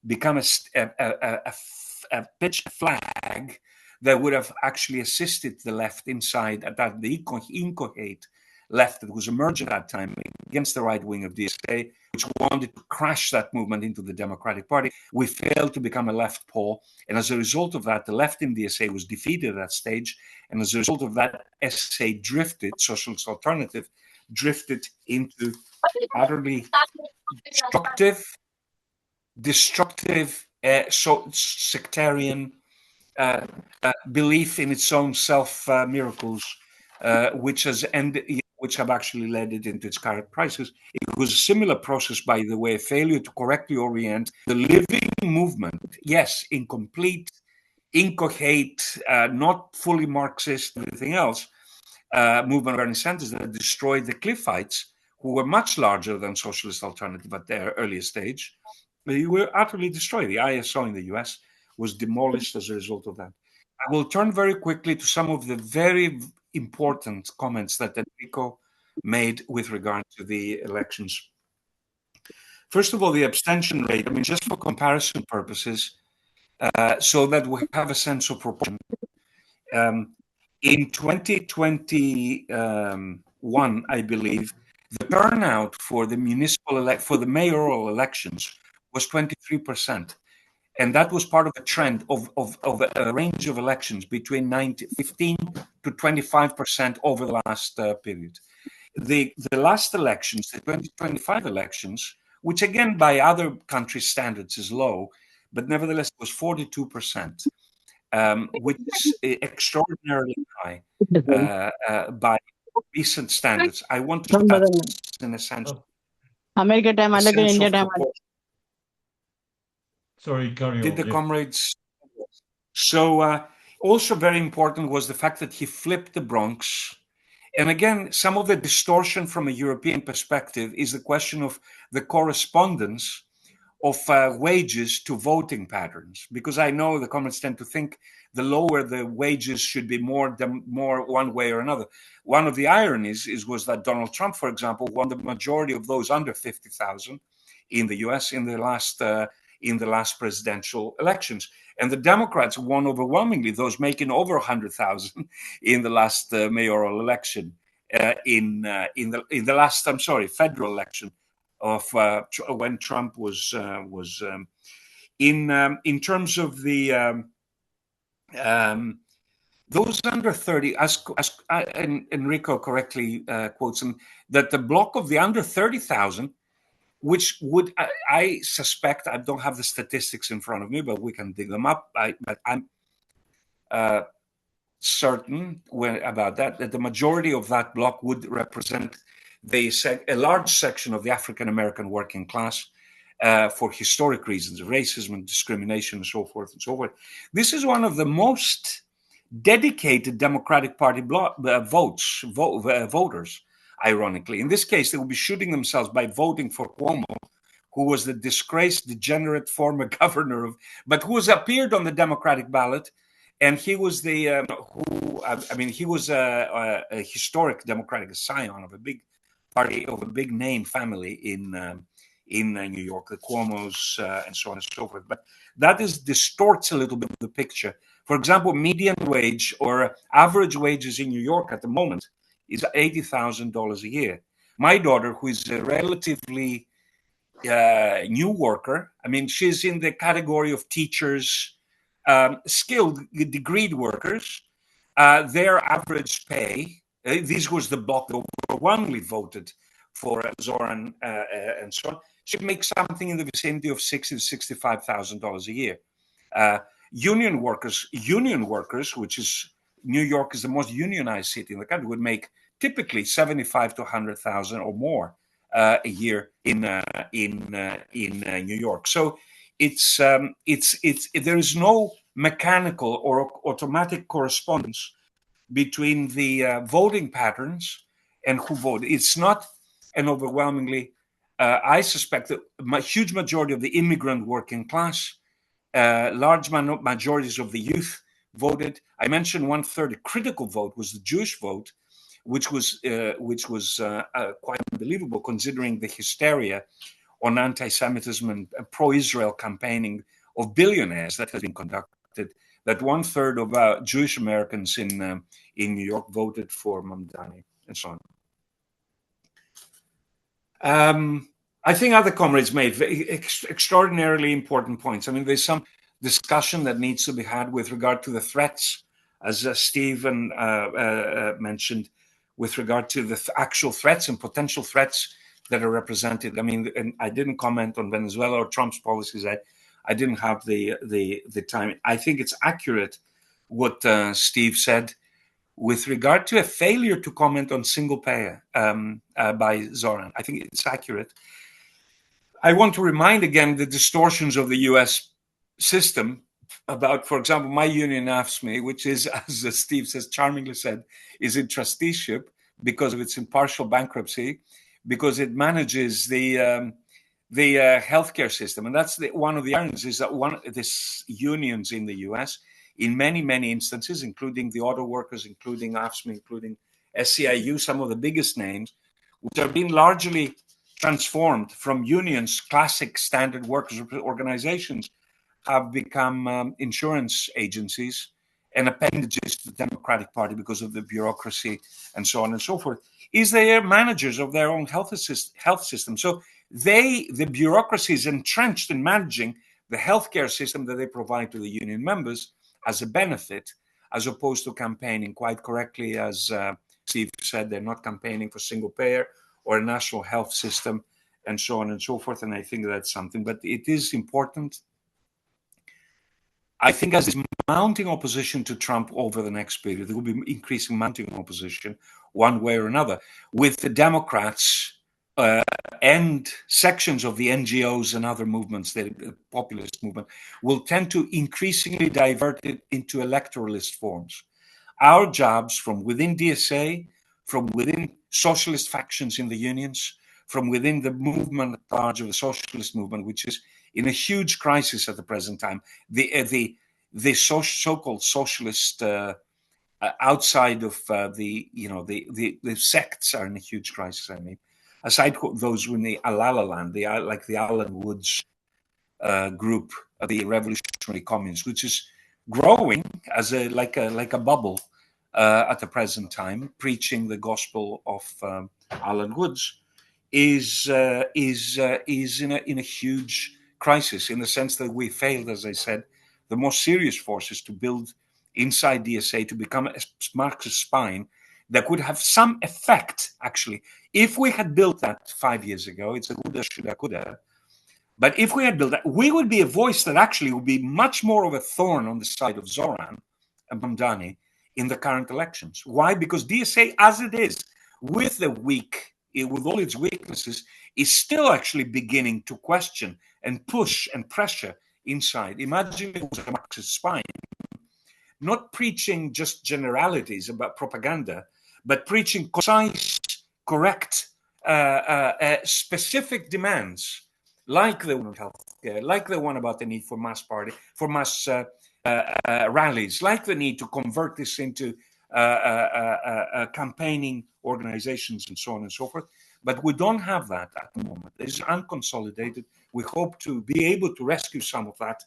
become a pitch flag that would have actually assisted the left inside at that the incoherent left that was emerging at that time against the right wing of DSA, which wanted to crash that movement into the Democratic Party. We failed to become a left pole. And as a result of that, the left in DSA was defeated at that stage. And as a result of that, SA drifted, Socialist Alternative, drifted into utterly destructive sectarian belief in its own self-miracles, which have actually led it into its current crisis. It was a similar process, by the way, a failure to correctly orient the living movement, yes, incomplete, incoherent, not fully Marxist, everything else, movement of Bernie Sanders that destroyed the Cliffites, who were much larger than Socialist Alternative at their earlier stage. They were utterly destroyed. The ISO in the US was demolished as a result of that. I will turn very quickly to some of the very important comments that Enrico made with regard to the elections. First of all, the abstention rate, I mean, just for comparison purposes, so that we have a sense of proportion. In 2021, I believe, the turnout for the for the mayoral elections was 23%. And that was part of a trend of a range of elections between 15 to 25% over the last period. The last elections, the 2025 elections, which again by other countries' standards is low, but nevertheless was 42%, which is extraordinarily high by recent standards. I want to stress, in a sense, American time, India time. Sorry, carry on. Did the comrades? So also very important was the fact that he flipped the Bronx. And again, some of the distortion from a European perspective is the question of the correspondence of wages to voting patterns, because I know the comrades tend to think the lower the wages should be more one way or another. One of the ironies was that Donald Trump, for example, won the majority of those under 50,000 in the U.S. in the last presidential elections, and the Democrats won overwhelmingly those making over 100,000 in the last mayoral election, in the last federal election of when Trump was in terms of the those under 30, as Enrico correctly quotes them, that the block of the under 30,000, which would, I suspect, I don't have the statistics in front of me, but we can dig them up. But I'm certain about that the majority of that block would represent a large section of the African American working class, for historic reasons of racism and discrimination and so forth and so forth. This is one of the most dedicated Democratic Party voters. Ironically, in this case, they will be shooting themselves by voting for Cuomo, who was the disgraced, degenerate former governor but who has appeared on the Democratic ballot, and he was he was a historic Democratic scion of a big party, of a big name family in New York, the Cuomos and so on and so forth. But that distorts a little bit of the picture. For example, median wage or average wages in New York at the moment is $80,000 a year. My daughter, who is a relatively new worker, I mean, she's in the category of teachers, skilled, degreed workers. Their average pay, this was the bloc that overwhelmingly voted for Zohran and so on, should make something in the vicinity of $60,000 to $65,000 a year. Union workers, which is New York is the most unionized city in the country, would make typically $75,000 to $100,000 or more a year in New York. So it's there is no mechanical or automatic correspondence between the voting patterns and who voted. It's not an overwhelmingly, I suspect that a huge majority of the immigrant working class, large majorities of the youth voted. I mentioned 1/3. A critical vote was the Jewish vote, which was quite unbelievable considering the hysteria on anti-Semitism and pro-Israel campaigning of billionaires that has been conducted. That 1/3 of Jewish Americans in New York voted for Mamdani and so on. I think other comrades made extraordinarily important points. I mean, there's some discussion that needs to be had with regard to the threats, as Stephen mentioned, with regard to the actual threats and potential threats that are represented. I mean, and I didn't comment on Venezuela or Trump's policies. I didn't have the time. I think it's accurate what Steve said with regard to a failure to comment on single payer by Zohran. I think it's accurate. I want to remind again the distortions of the U.S. system about, for example, my union AFSCME, which is, as Steve says, charmingly said, is in trusteeship because of its impartial bankruptcy, because it manages the healthcare system. And that's one of the ironies is that these unions in the U.S. in many, many instances, including the auto workers, including AFSME, including SCIU, some of the biggest names, which are being largely transformed from unions, classic standard workers organizations, have become insurance agencies and appendages to the Democratic Party because of the bureaucracy and so on and so forth, is they are managers of their own health system. So the bureaucracy is entrenched in managing the healthcare system that they provide to the union members as a benefit, as opposed to campaigning. Quite correctly, as Steve said, they're not campaigning for single payer or a national health system and so on and so forth. And I think that's something, but it is important. I think as this mounting opposition to Trump over the next period, there will be increasing mounting opposition one way or another, with the Democrats and sections of the NGOs and other movements, the populist movement, will tend to increasingly divert it into electoralist forms. Our jobs from within DSA, from within socialist factions in the unions, from within the movement at large of the socialist movement, which is in a huge crisis at the present time. The so-called socialist outside of the sects are in a huge crisis. I mean, aside those in the Alala land, like the Alan Woods group, the revolutionary communists, which is growing as like a bubble at the present time, preaching the gospel of Alan Woods, is in a huge crisis, in the sense that we failed, as I said, the most serious forces to build inside DSA to become a Marxist spine that could have some effect, actually. If we had built that 5 years ago, it's a woulda, shoulda, coulda. But if we had built that, we would be a voice that actually would be much more of a thorn on the side of Zohran Mamdani in the current elections. Why? Because DSA, as it is, with all its weaknesses, is still actually beginning to question and push and pressure inside. Imagine it was a Marxist spine, not preaching just generalities about propaganda, but preaching concise, correct, specific demands, like the one on healthcare, like the one about the need for mass rallies, like the need to convert this into campaigning organizations and so on and so forth. But we don't have that at the moment. It's unconsolidated. We hope to be able to rescue some of that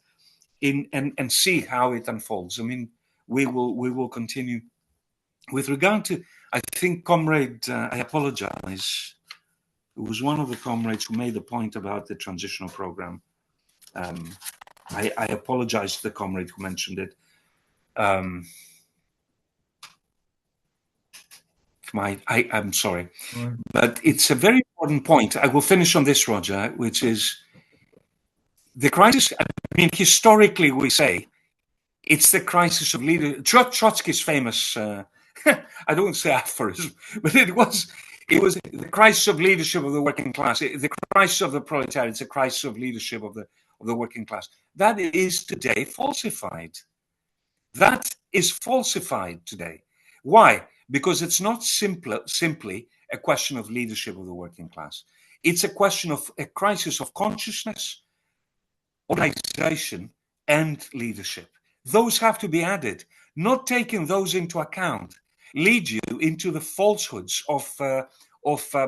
and see how it unfolds. I mean, we will continue. With regard to, I think, comrade, I apologize. It was one of the comrades who made the point about the transitional program. I apologize to the comrade who mentioned it. I'm sorry, but it's a very important point. I will finish on this, Roger, which is the crisis. I mean, historically, we say it's the crisis of leadership. Trotsky's famous, I don't want to say aphorism, but it was the crisis of leadership of the working class, the crisis of the proletariat, it's a crisis of leadership of the working class. That is today falsified. That is falsified today. Why? Because it's not simply a question of leadership of the working class. It's a question of a crisis of consciousness, organization, and leadership. Those have to be added. Not taking those into account lead you into the falsehoods of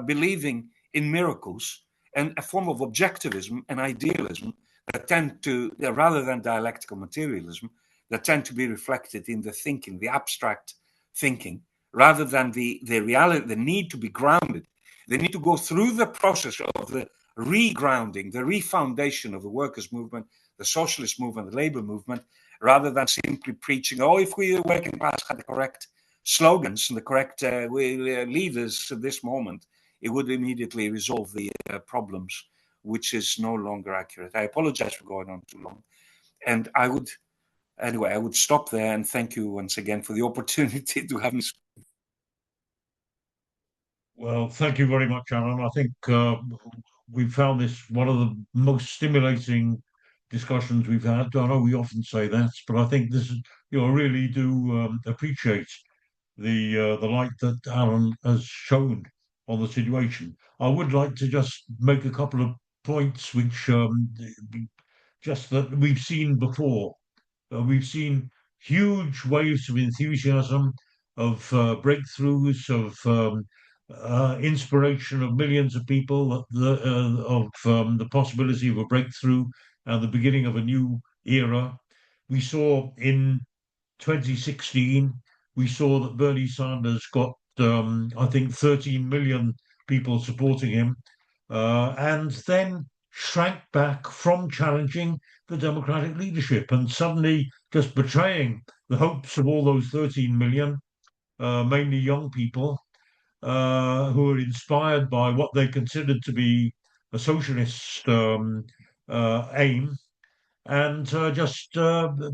believing in miracles and a form of objectivism and idealism that tend to, rather than dialectical materialism, that tend to be reflected in the thinking, the abstract thinking, rather than the reality, the need to be grounded. They need to go through the process of the regrounding, the refoundation of the workers' movement, the socialist movement, the labor movement, rather than simply preaching, if we, the working class, had the correct slogans and the correct leaders at this moment, it would immediately resolve the problems, which is no longer accurate. I apologize for going on too long. And I would stop there and thank you once again for the opportunity to have me. Well, thank you very much, Alan. I think we found this one of the most stimulating discussions we've had. I know we often say that, but I think this is, I really do appreciate the light that Alan has shown on the situation. I would like to just make a couple of points which just that we've seen before. We've seen huge waves of enthusiasm, of breakthroughs, of inspiration of millions of people, of the possibility of a breakthrough and the beginning of a new era. We saw in 2016, we saw that Bernie Sanders got, I think, 13 million people supporting him, and then shrank back from challenging the Democratic leadership and suddenly just betraying the hopes of all those 13 million, mainly young people, who are inspired by what they considered to be a socialist aim, and just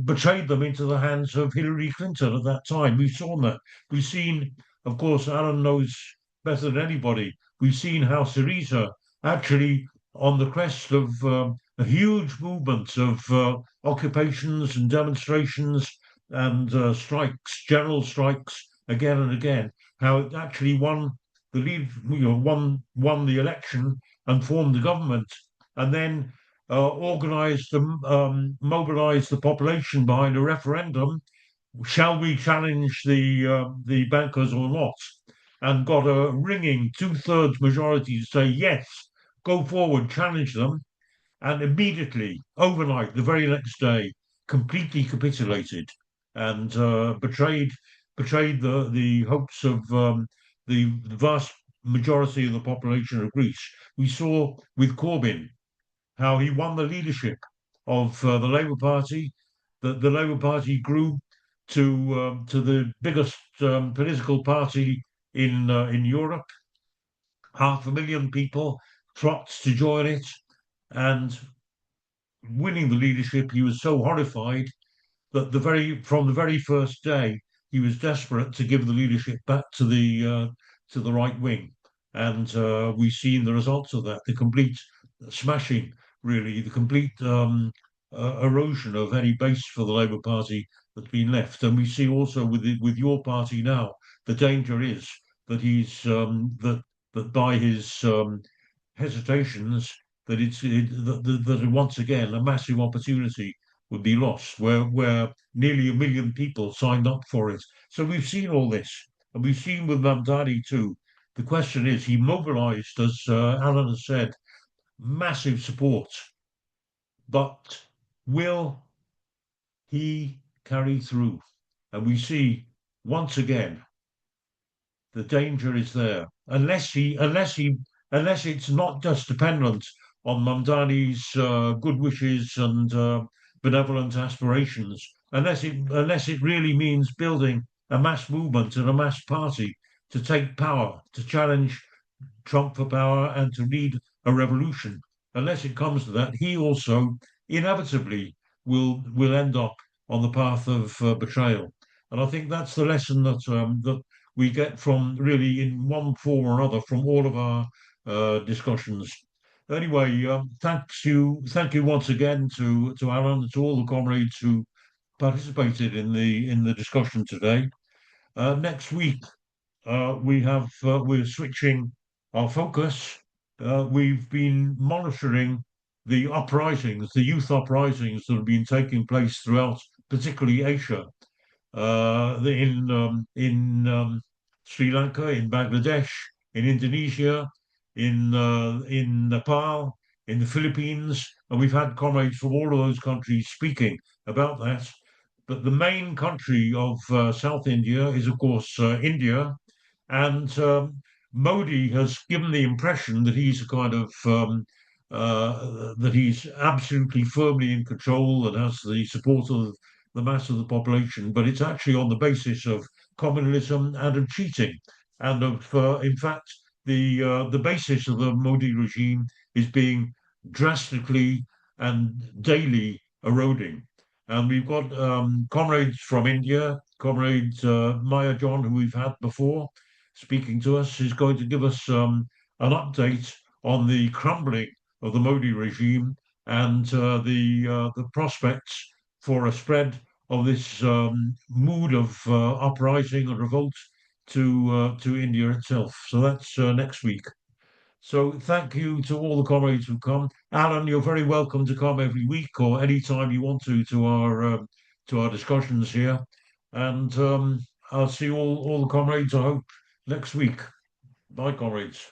betrayed them into the hands of Hillary Clinton at that time. We've seen that. We've seen, of course, Alan knows better than anybody. We've seen how Syriza actually, on the crest of a huge movement of occupations and demonstrations and strikes, general strikes again and again, how it actually won the lead, won the election and formed the government, and then organized and mobilized the population behind a referendum. Shall we challenge the bankers or not? And got a ringing 2/3 majority to say yes, go forward, challenge them, and immediately, overnight, the very next day, completely capitulated and betrayed the hopes of the vast majority of the population of Greece. We saw with Corbyn how he won the leadership of the Labour Party, that the Labour Party grew to the biggest political party in Europe. 500,000 people flocked to join it, and winning the leadership, he was so horrified that from the very first day he was desperate to give the leadership back to the right wing, and we've seen the results of that: the complete smashing, really, the complete erosion of any base for the Labour Party that's been left. And we see also with your party now, the danger is that that by his hesitations, that once again a massive opportunity would be lost, where nearly 1 million people signed up for it. So we've seen all this, and we've seen with Mamdani too. The question is, he mobilised, as Alan has said, massive support, but will he carry through? And we see once again the danger is there, unless it's not just dependent on Mamdani's good wishes and benevolent aspirations, unless it really means building a mass movement and a mass party to take power, to challenge Trump for power and to lead a revolution. Unless it comes to that, he also inevitably will end up on the path of betrayal. And I think that's the lesson that we get from, really, in one form or another, from all of our discussions. Anyway, thank you once again to Alan and to all the comrades who participated in the discussion today. Next week, we're switching our focus. We've been monitoring the uprisings, the youth uprisings that have been taking place throughout, particularly Asia, in Sri Lanka, in Bangladesh, in Indonesia, in Nepal, in the Philippines, and we've had comrades from all of those countries speaking about that. But the main country of South India is, of course, India, and Modi has given the impression that he's a kind of that he's absolutely firmly in control and has the support of the mass of the population, but it's actually on the basis of communalism and of cheating, and of in fact the basis of the Modi regime is being drastically and daily eroding. And we've got comrades from India, comrade Maya John, who we've had before, speaking to us, is going to give us an update on the crumbling of the Modi regime and the prospects for a spread of this mood of uprising and revolt to India itself. So that's next week. So thank you to all the comrades who've come. Alan, you're very welcome to come every week or any time you want to to our discussions here. And I'll see all the comrades, I hope, next week. Bye, comrades.